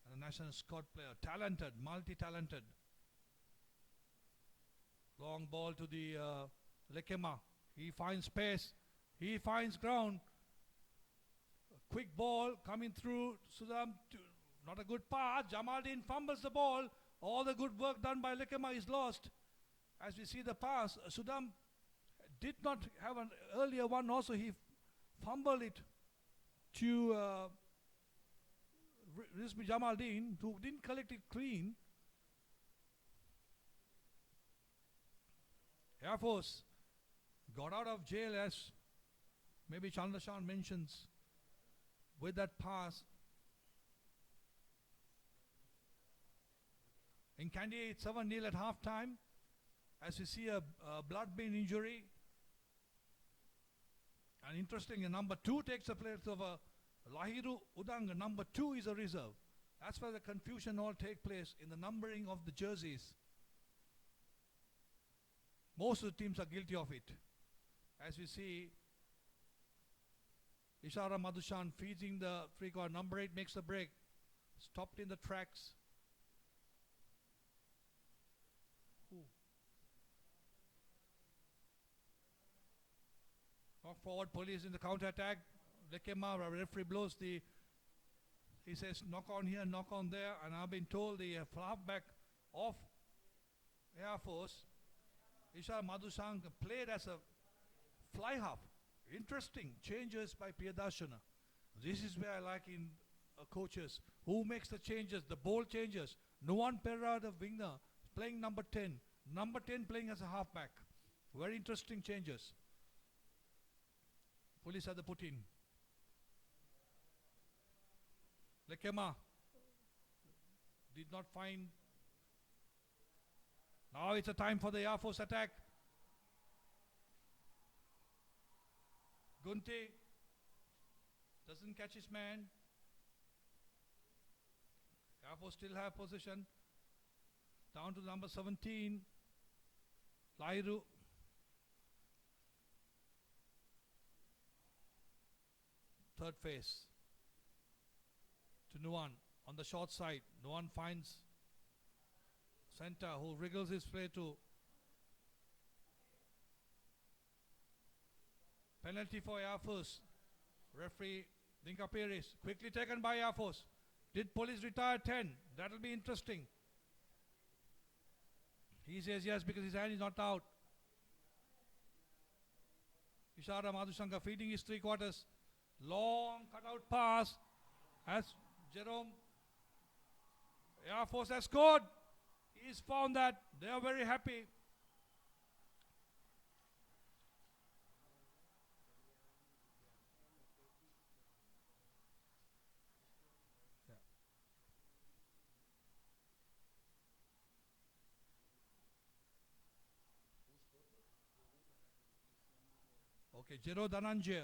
and a national squad player. Talented, multi-talented. Long ball to the Lekema. He finds space. He finds ground. A quick ball coming through. Sudam, not a good pass. Jamaldin fumbles the ball. All the good work done by Lekema is lost. As we see the pass, Sudam did not have an earlier one also. He fumbled it to Rizmi Jamaldin, who didn't collect it clean. Air Force got out of jail, as maybe Chandrashan mentions, with that pass. In Kandy, it's 7-0 at half-time. As we see a blood-brain injury. And interesting, number 2 takes the place of Lahiru Udanga. Number 2 is a reserve. That's where the confusion all take place in the numbering of the jerseys. Most of the teams are guilty of it. As we see, Ishara Madhushan feeding the three-quarter. Number 8 makes the break. Stopped in the tracks. Knock forward, police in the counter-attack. Lekema, referee blows he says knock on here, knock on there, and I've been told the halfback of Air Force, Ishar Madhushan, played as a fly half. Interesting changes by Priyadarshana. This is where I like in coaches. Who makes the changes? The bold changes. Nuwan Perra, the winger, playing number 10. Number 10 playing as a halfback. Very interesting changes. Police had the put in. Lekema did not find. Now it's a time for the Air Force attack. Gunte doesn't catch his man. Air Force still have possession. Down to number 17. Lairu. Third phase. To Nuwan on the short side. Nuwan finds center who wriggles his way to. Penalty for Air Force. Referee ThePapare is quickly taken by Air Force. Did police retire 10? That will be interesting. He says yes because his hand is not out. Ishara Madhushankar feeding his 3/4. Long cutout pass. As Jerome. Air Force has scored. He's found that. They are very happy. Okay, Jero Dhananjaya.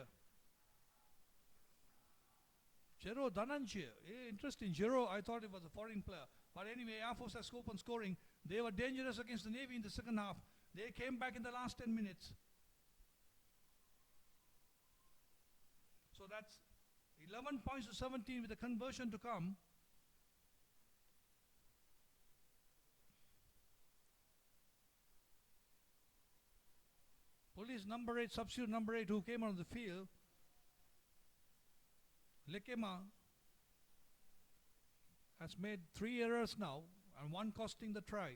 Jero Dhananjaya. Interesting. Jero, I thought it was a foreign player. But anyway, Air Force has scope on scoring. They were dangerous against the Navy in the second half. They came back in the last 10 minutes. So that's 11 points to 17 with the conversion to come. Police number 8, substitute number 8 who came on the field. Lekema has made 3 errors now and 1 costing the try.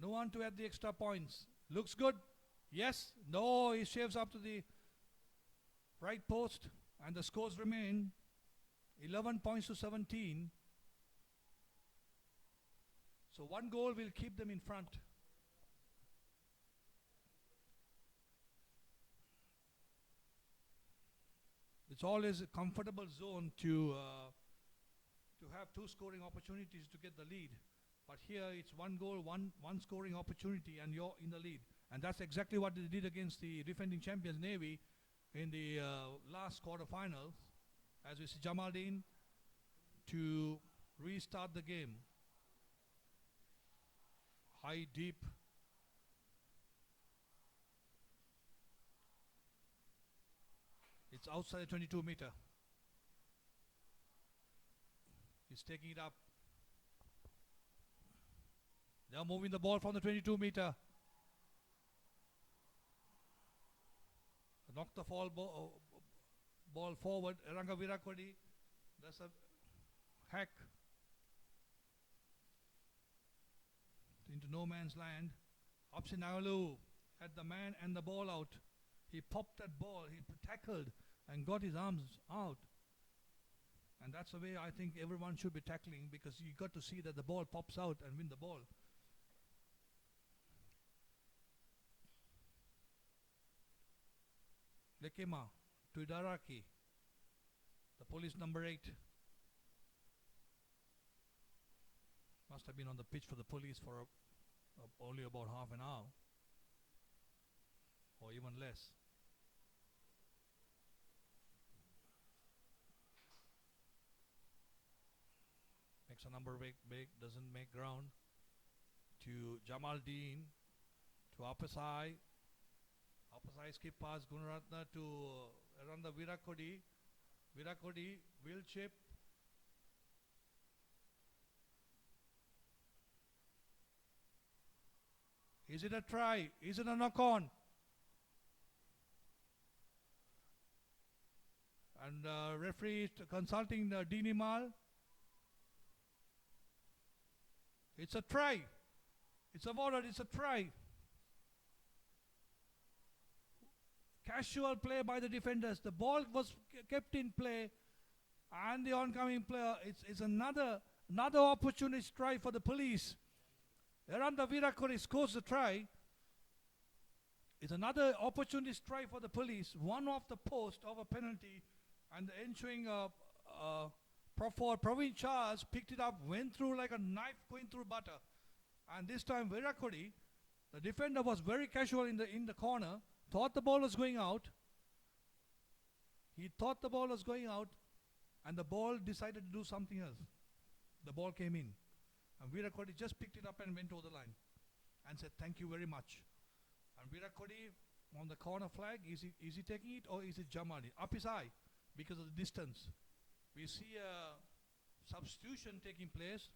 No one to add the extra points. Looks good. Yes. No, he shaves up to the right post and the scores remain 11 points to 17. So 1 goal will keep them in front. It's always a comfortable zone to have 2 scoring opportunities to get the lead. But here it's 1 goal, one scoring opportunity and you're in the lead. And that's exactly what they did against the defending champions Navy in the last quarterfinals. As we see Jamaldeen to restart the game. High, deep. It's outside the 22 meter. He's taking it up. They are moving the ball from the 22 meter. Knock the ball forward. Eranga Virakodi. That's a hack into no man's land. Apsinagalu had the man and the ball out. He popped that ball. He tackled and got his arms out. And that's the way I think everyone should be tackling, because you got to see that the ball pops out and win the ball. Lekema to Idaraki. The police number 8. Must have been on the pitch for the police for only about half an hour. Or even less. Makes a number big, doesn't make ground. To Jamaldeen, to Apasai. Apasai skip pass Gunaratna to Aranda Virakodi. Virakodi will chip. Is it a try? Is it a knock on? And referee is consulting Dinimal. It's a try. It's awarded. It's a try. casual play by the defenders. The ball was kept in play, and the oncoming player, it's another opportunity try for the police. Eranda Virakuri scores the try. It's another opportunity try for the police. One off the post of a penalty, and the ensuing Praveen Charles picked it up, went through like a knife going through butter. And this time Virakuri, the defender, was very casual in the corner, thought the ball was going out. He thought the ball was going out, and the ball decided to do something else. The ball came in, and Virakuri just picked it up and went over the line and said, "Thank you very much." And Virakuri on the corner flag, is he taking it or is it Jamali? Up his eye because of the distance. We see a substitution taking place.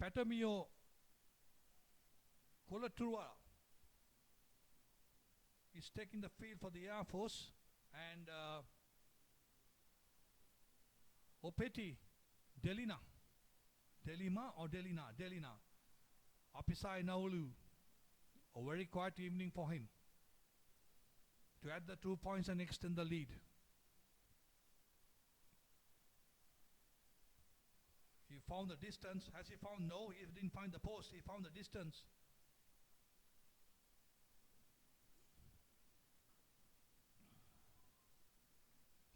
Patamio Kolaturwa is taking the field for the Air Force, and Opeti Delina, Apisai Naulu. A very quiet evening for him to add the 2 points and extend the lead. He found the distance. Has he found? No, he didn't find the post. He found the distance.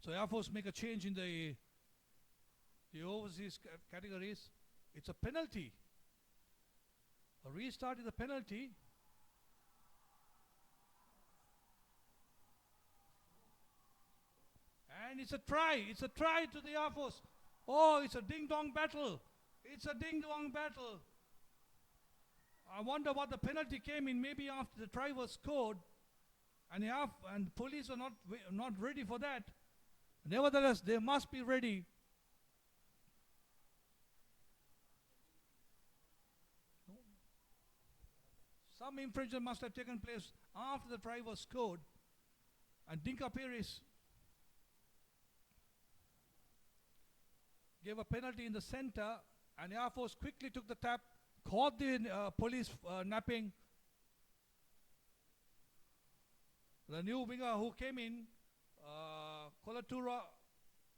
So Air Force make a change in the overseas categories. It's a penalty. A restart is a penalty. And it's a try. It's a try to the Air Force. Oh, it's a ding-dong battle. It's a ding-dong battle. I wonder what the penalty came in. Maybe after the try was scored, and the police are not ready for that. Nevertheless, they must be ready. Some infringement must have taken place after the try was scored, and ThePapare gave a penalty in the center, and Air Force quickly took the tap, caught the police napping. The new winger who came in,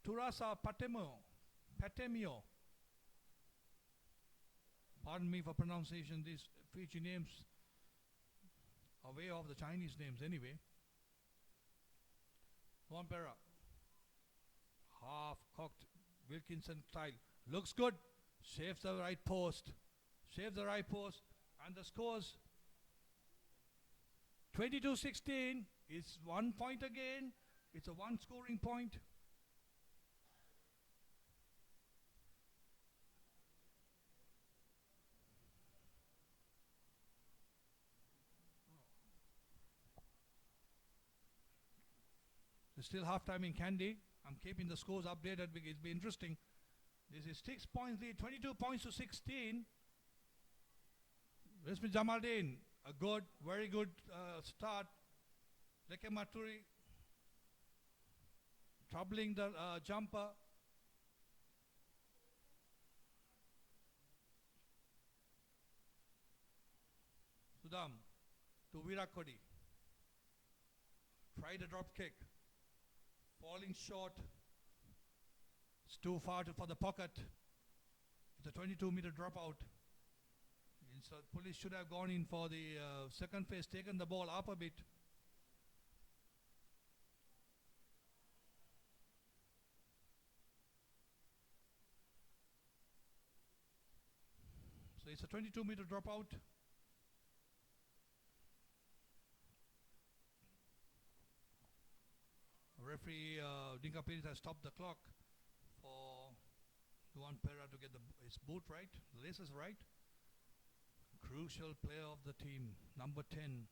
Turasa Patemio. Pardon me for pronunciation, these Fiji names are way off the Chinese names anyway. Wampera, half-cocked Wilkinson style. Looks good. Saves the right post. And the scores 22-16. It's 1 point again. It's a one scoring point. There's still half time in Kandy. I'm keeping the scores updated because it'll be interesting. This is 6 points lead, 22 points to 16. Resmi Jamaldin, a good, very good start. Leke Maturi troubling the jumper. Sudam to Virakodi. Try the drop kick. Falling short. It's too far for the pocket. It's a 22-meter dropout. So police should have gone in for the second phase, taken the ball up a bit. So it's a 22-meter dropout. Referee ThePapare has stopped the clock for Duan Pera to get his boot right, the laces right. Crucial player of the team, number 10.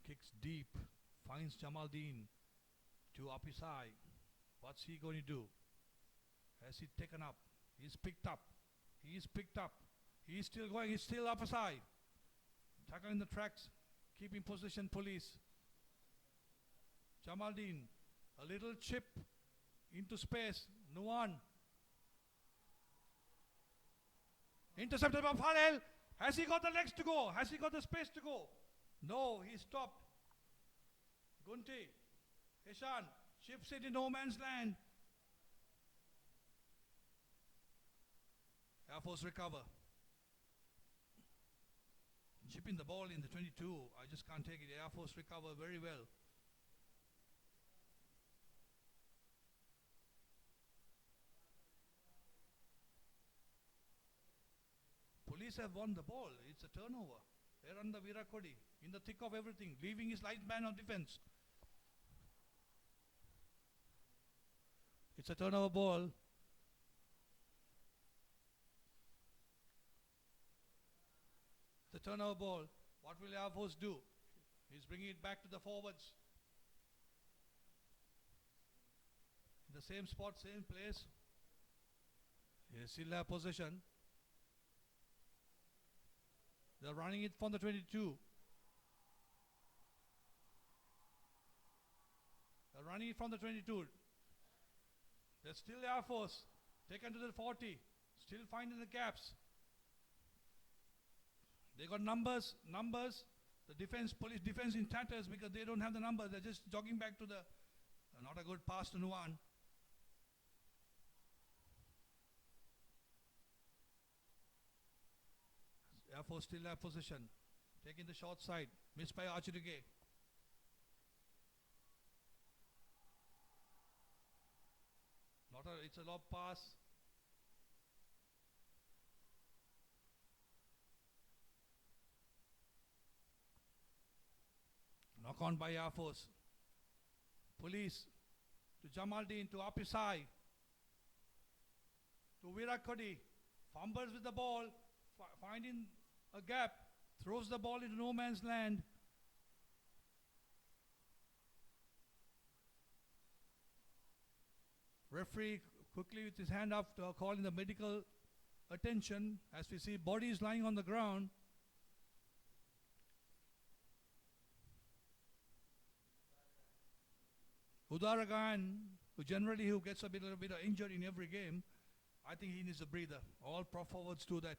Kicks deep, finds Jamaldin to Apisai. What's he going to do? Has he taken up? He's picked up. He's still going. He's still Apisai. Tackling the tracks, keeping position, police. Jamaldin, a little chip into space. Nuwan. Intercepted by Falel. Has he got the legs to go? Has he got the space to go? No, he stopped. Gunti, Ishan, ships it in no man's land. Air Force recover. Chipping the ball in the 22. I just can't take it. Air Force recover very well. Police have won the ball. It's a turnover. They're under Virakodi, in the thick of everything, leaving his light man on defense. It's a turnover ball. The turnover ball. What will Air Force do? He's bringing it back to the forwards. In the same spot, same place. He still have possession. They're running it from the 22. They're running it from the 22. There's still Air Force. Taken to the 40. Still finding the gaps. They got numbers. The defense, police defense in tatters because they don't have the numbers. They're just jogging back to the, not a good pass to Nuwan. Air Force still have position. Taking the short side. Missed by Archidugay. It's a lob pass. Knock on by Air Force. Police to Jamaldeen, to Apisai, to Virakodi. Fumbles with the ball, finding a gap, throws the ball into no man's land. Referee quickly with his hand up calling the medical attention as we see bodies lying on the ground. Udaragan, who gets a bit injured in every game, I think he needs a breather. All pro forwards do that.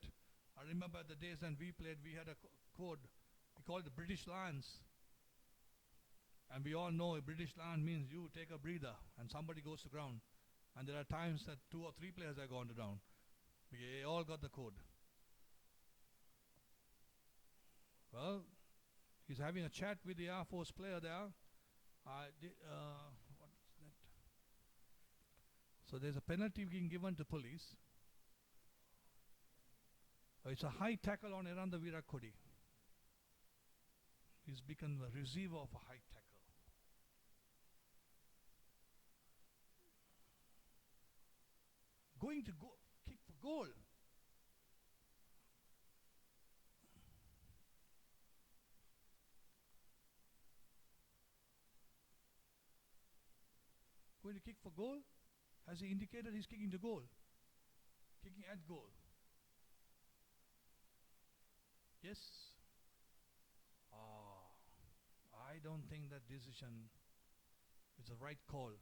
I remember the days when we played, we had a code. We called it the British Lions. And we all know a British Lion means you take a breather and somebody goes to ground. And there are times that 2 or 3 players have gone to down. We all got the code. Well, he's having a chat with the Air Force player there. What's that? So there's a penalty being given to police. It's a high tackle on Eranda Virakodi. He's become the receiver of a high tackle. Going to go kick for goal. Going to kick for goal? Has he indicated he's kicking to goal? Kicking at goal. Yes? I don't think that decision is the right call.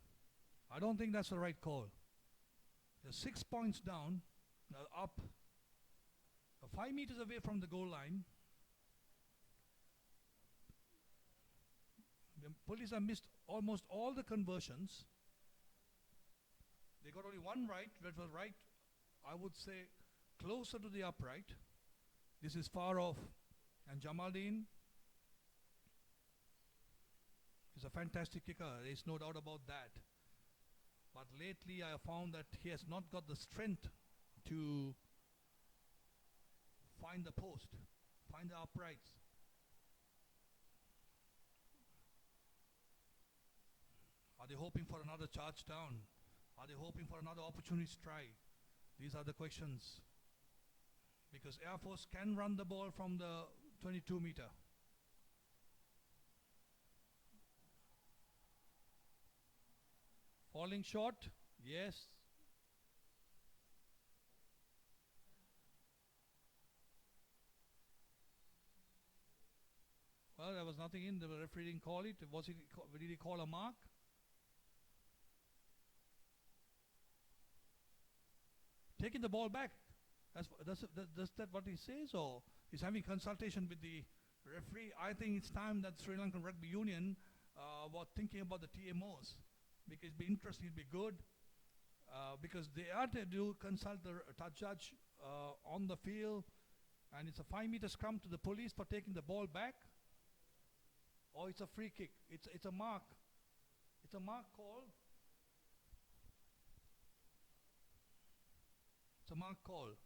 I don't think that's the right call. They're 6 points down, up, 5 meters away from the goal line. The police have missed almost all the conversions. They got only one right, that was right, I would say, closer to the upright. This is far off. And Jamaldeen is a fantastic kicker, there is no doubt about that. But lately I have found that he has not got the strength to find the post, find the uprights. Are they hoping for another charge down? Are they hoping for another opportunity try? These are the questions. Because Air Force can run the ball from the 22 meter. Falling short? Yes. Well, there was nothing in. The referee didn't call it. Did he call a mark? Taking the ball back. Does that what he says, or he's having consultation with the referee, I think it's time that Sri Lankan Rugby Union were thinking about the TMOs, because it'd be interesting, it'd be good, because they are to do consult the touch judge on the field, and it's a 5-meter scrum to the police for taking the ball back, or it's a free kick. It's a mark. It's a mark call. It's a mark call.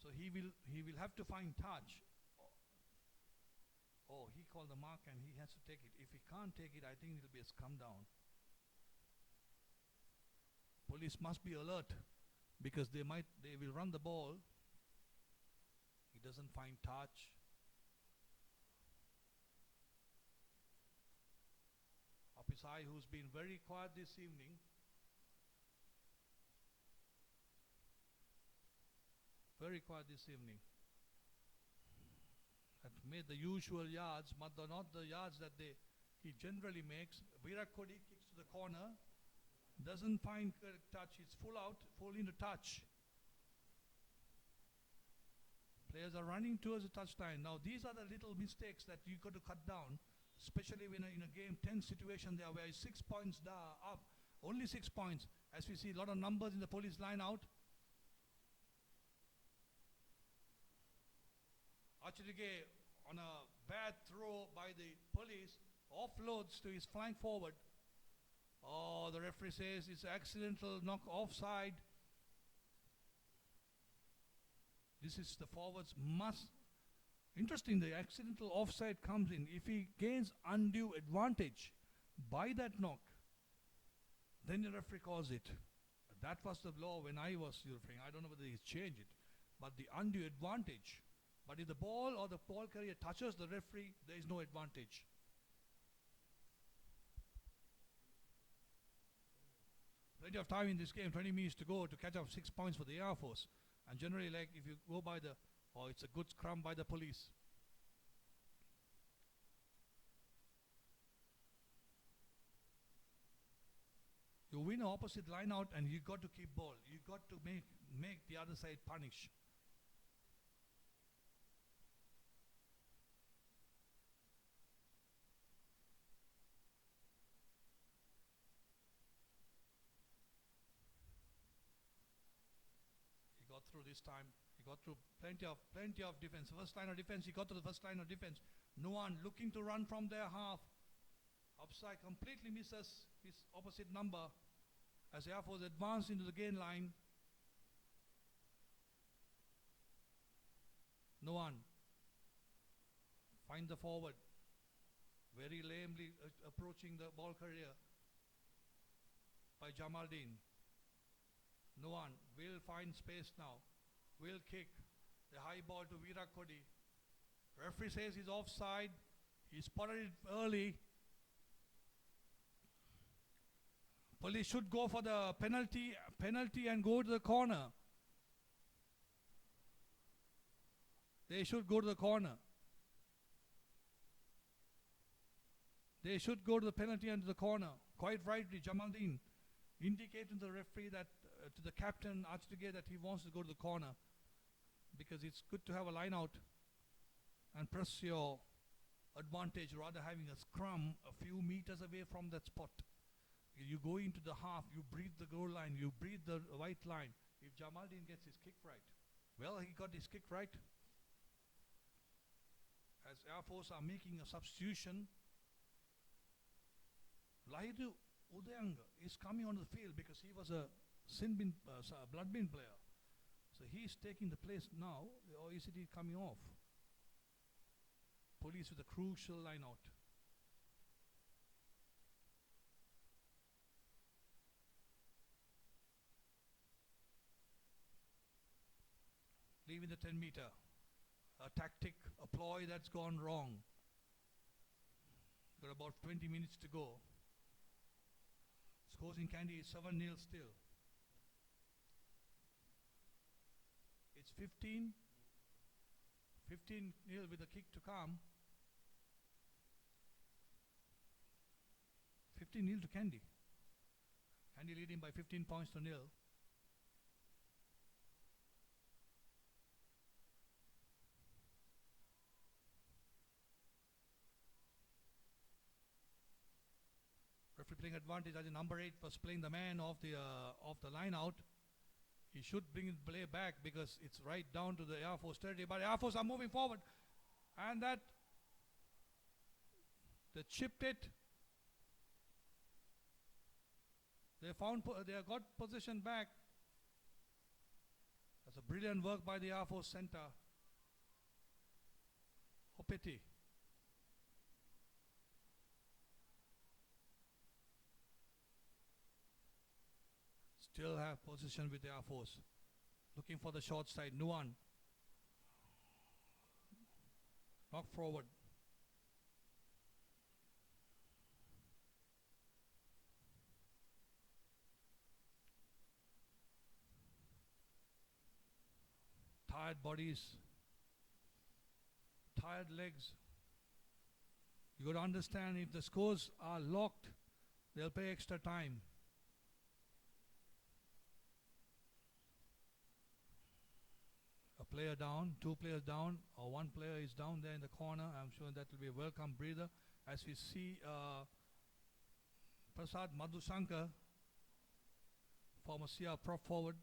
So he will have to find touch. Oh, he called the mark and he has to take it. If he can't take it, I think it'll be a scrum down. Police must be alert, because they will run the ball. He doesn't find touch. Apisai, who's been very quiet this evening, that made the usual yards, but not the yards that he generally makes. Virat Kohli kicks to the corner, doesn't find touch. It's full into touch. Players are running towards the touchline. Now these are the little mistakes that you got to cut down, especially when in a game 10 situation there where 6 points up, only 6 points. As we see a lot of numbers in the police line out. Achidige on a bad throw by the police offloads to his flank forward. Oh, the referee says it's accidental knock offside. This is the forwards must. Interesting, the accidental offside comes in if he gains undue advantage by that knock. Then the referee calls it. That was the law when I was refereeing. I don't know whether he's changed it, but the undue advantage. But if the ball or the ball carrier touches the referee, there is no advantage. Plenty of time in this game, 20 minutes to go to catch up 6 points for the Air Force. And generally, like if you go by it's a good scrum by the police. You win an opposite line out and you got to keep ball. You got to make the other side punish. Through this time, he got through plenty of defense. First line of defense, he got to the first line of defense. No one looking to run from their half. Upside completely misses his opposite number as Air Force advanced into the gain line. No one. Find the forward. Very lamely approaching the ball carrier by Jamaldeen. No one. Will find space now. Will kick the high ball to Virat Kohli. Referee says he's offside. He spotted it early. Police should go for the penalty and go to the corner. They should go to the corner. They should go to the penalty and to the corner. Quite rightly, Jamaldeen indicating to the referee that to the captain Achidige that he wants to go to the corner, because it's good to have a line out and press your advantage rather having a scrum a few meters away from that spot. You go into the half, you breathe the goal line, you breathe the white line. If Jamaldeen gets his kick right, well, he got his kick right. As Air Force are making a substitution, Lahidu Udayang is coming on the field because he was a blood bin player. So he's taking the place now, or is it coming off? Police with a crucial line out. Leaving the 10 meter. A tactic, a ploy that's gone wrong. Got about 20 minutes to go. Scores in Kandy is 7-0 still. It's 15-0 with a kick to come. 15-0 to Kandy. Kandy leading by 15 points to 0. playing advantage. As number 8 was playing the man of the line out. He should bring the play back because it's right down to the Air Force territory. But Air Force are moving forward, and that they chipped it. They got possession back. That's a brilliant work by the Air Force center, Opeti. Still have possession with the Air Force. Looking for the short side. Nuan. Knock forward. Tired bodies. Tired legs. You got to understand, if the scores are locked, they'll pay extra time. A player down, 2 players down, or 1 player is down there in the corner. I'm sure that will be a welcome breather as we see Prasad Madhushankar, former CR prop forward.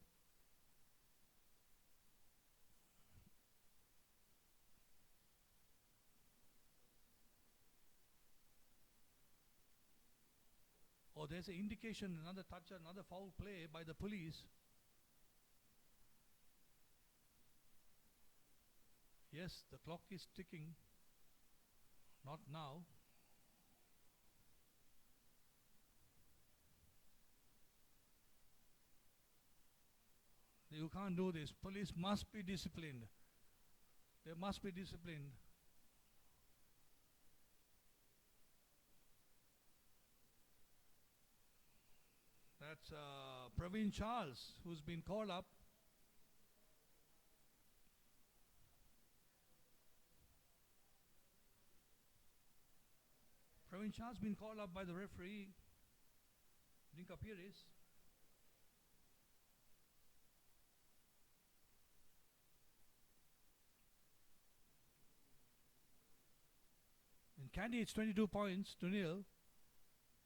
Oh, there's an indication, another touch, another foul play by the police. Yes, the clock is ticking. Not now. You can't do this. Police must be disciplined. They must be disciplined. That's Praveen Charles, who's been called up. Praveen Charles been called up by the referee. Didn't appear is. In Candy, it's 22 points to nil.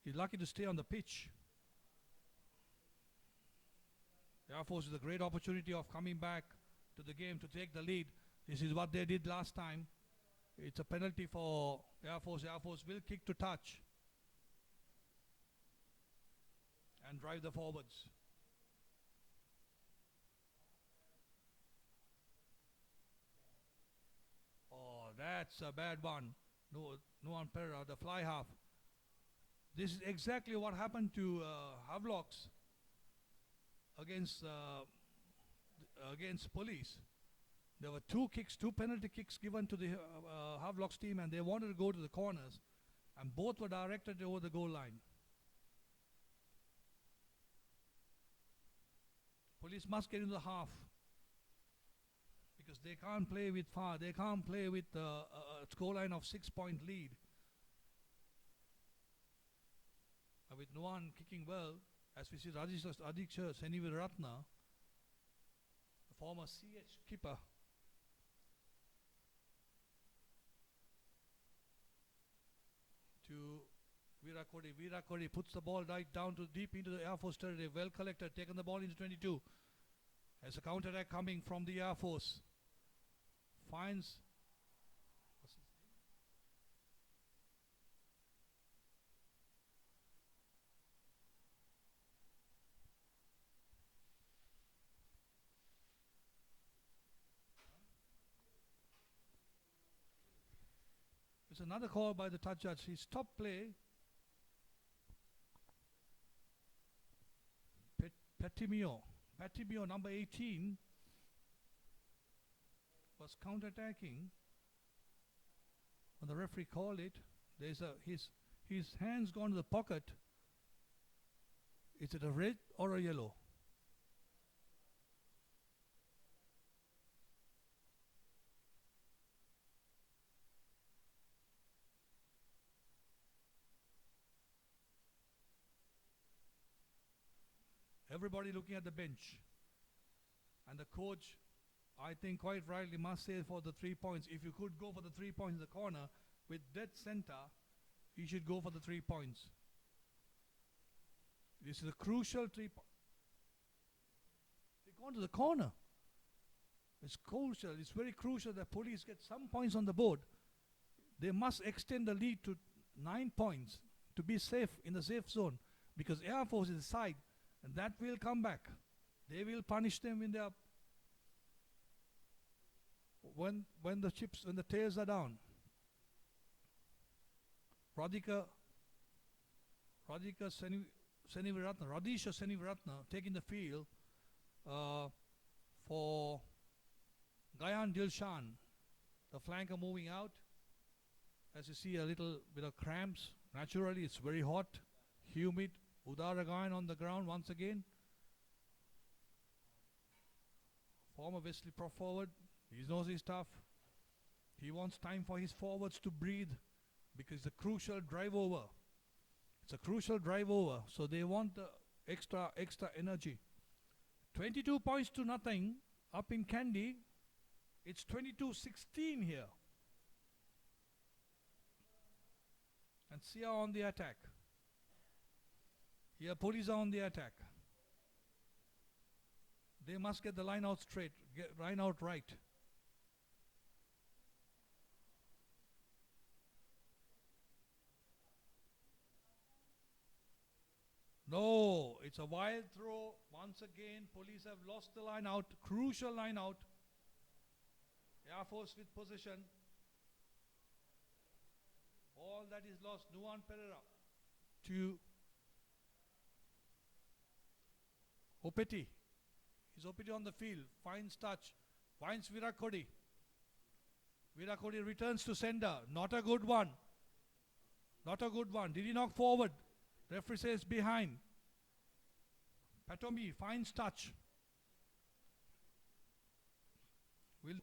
He's lucky to stay on the pitch. The Air Force is a great opportunity of coming back to the game to take the lead. This is what they did last time. It's a penalty for Air Force. Air Force will kick to touch and drive the forwards. Oh, that's a bad one. Nuan Pereira, the fly half. This is exactly what happened to Havelocks against police. There were 2 penalty kicks given to the Havelocks team, and they wanted to go to the corners, and both were directed over the goal line. Police must get into the half because they can't play with far. They can't play with a scoreline of 6-point lead. With Nuan kicking well, as we see Adiksha Seniviratna, the former CH keeper. To Virakodi. Virakodi puts the ball right down to deep into the Air Force territory. Well collected, taken the ball into 22. As a counter-attack coming from the Air Force. Finds it's another call by the touch judge. He stopped play. Patimio, number 18, was counter-attacking. When the referee called it, there's his hands gone to the pocket. Is it a red or a yellow? Everybody looking at the bench. And the coach, I think quite rightly, must say for the 3 points. If you could go for the 3 points in the corner with dead center, you should go for the 3 points. This is a crucial 3 point. They've gone to the corner. It's crucial. It's very crucial that police get some points on the board. They must extend the lead to 9 points to be safe in the safe zone, because Air Force is side, and that will come back. They will punish them in their when the tails are down. Radhika Radhisha Seniviratna taking the field for Gayan Dilshan, the flanker moving out. As you see, a little bit of cramps. Naturally, it's very hot, humid. Udara Gayan on the ground once again. Former Wesley Pro forward. He knows his stuff. He wants time for his forwards to breathe, because it's a crucial drive over. It's a crucial drive over. So they want the extra energy. 22 points to nothing up in Kandy. It's 22-16 here. And Sia on the attack. Here police are on the attack. They must get the line out straight, get line out right. No, it's a wild throw. Once again, police have lost the line out. Crucial line out. Air Force with possession. All that is lost. Nuwan Pereira to Opeti. Is Opeti on the field? Finds touch. Finds Virakodi. Virakodi returns to sender. Not a good one. Not a good one. Did he knock forward? Referee says behind. Patomi finds touch. Will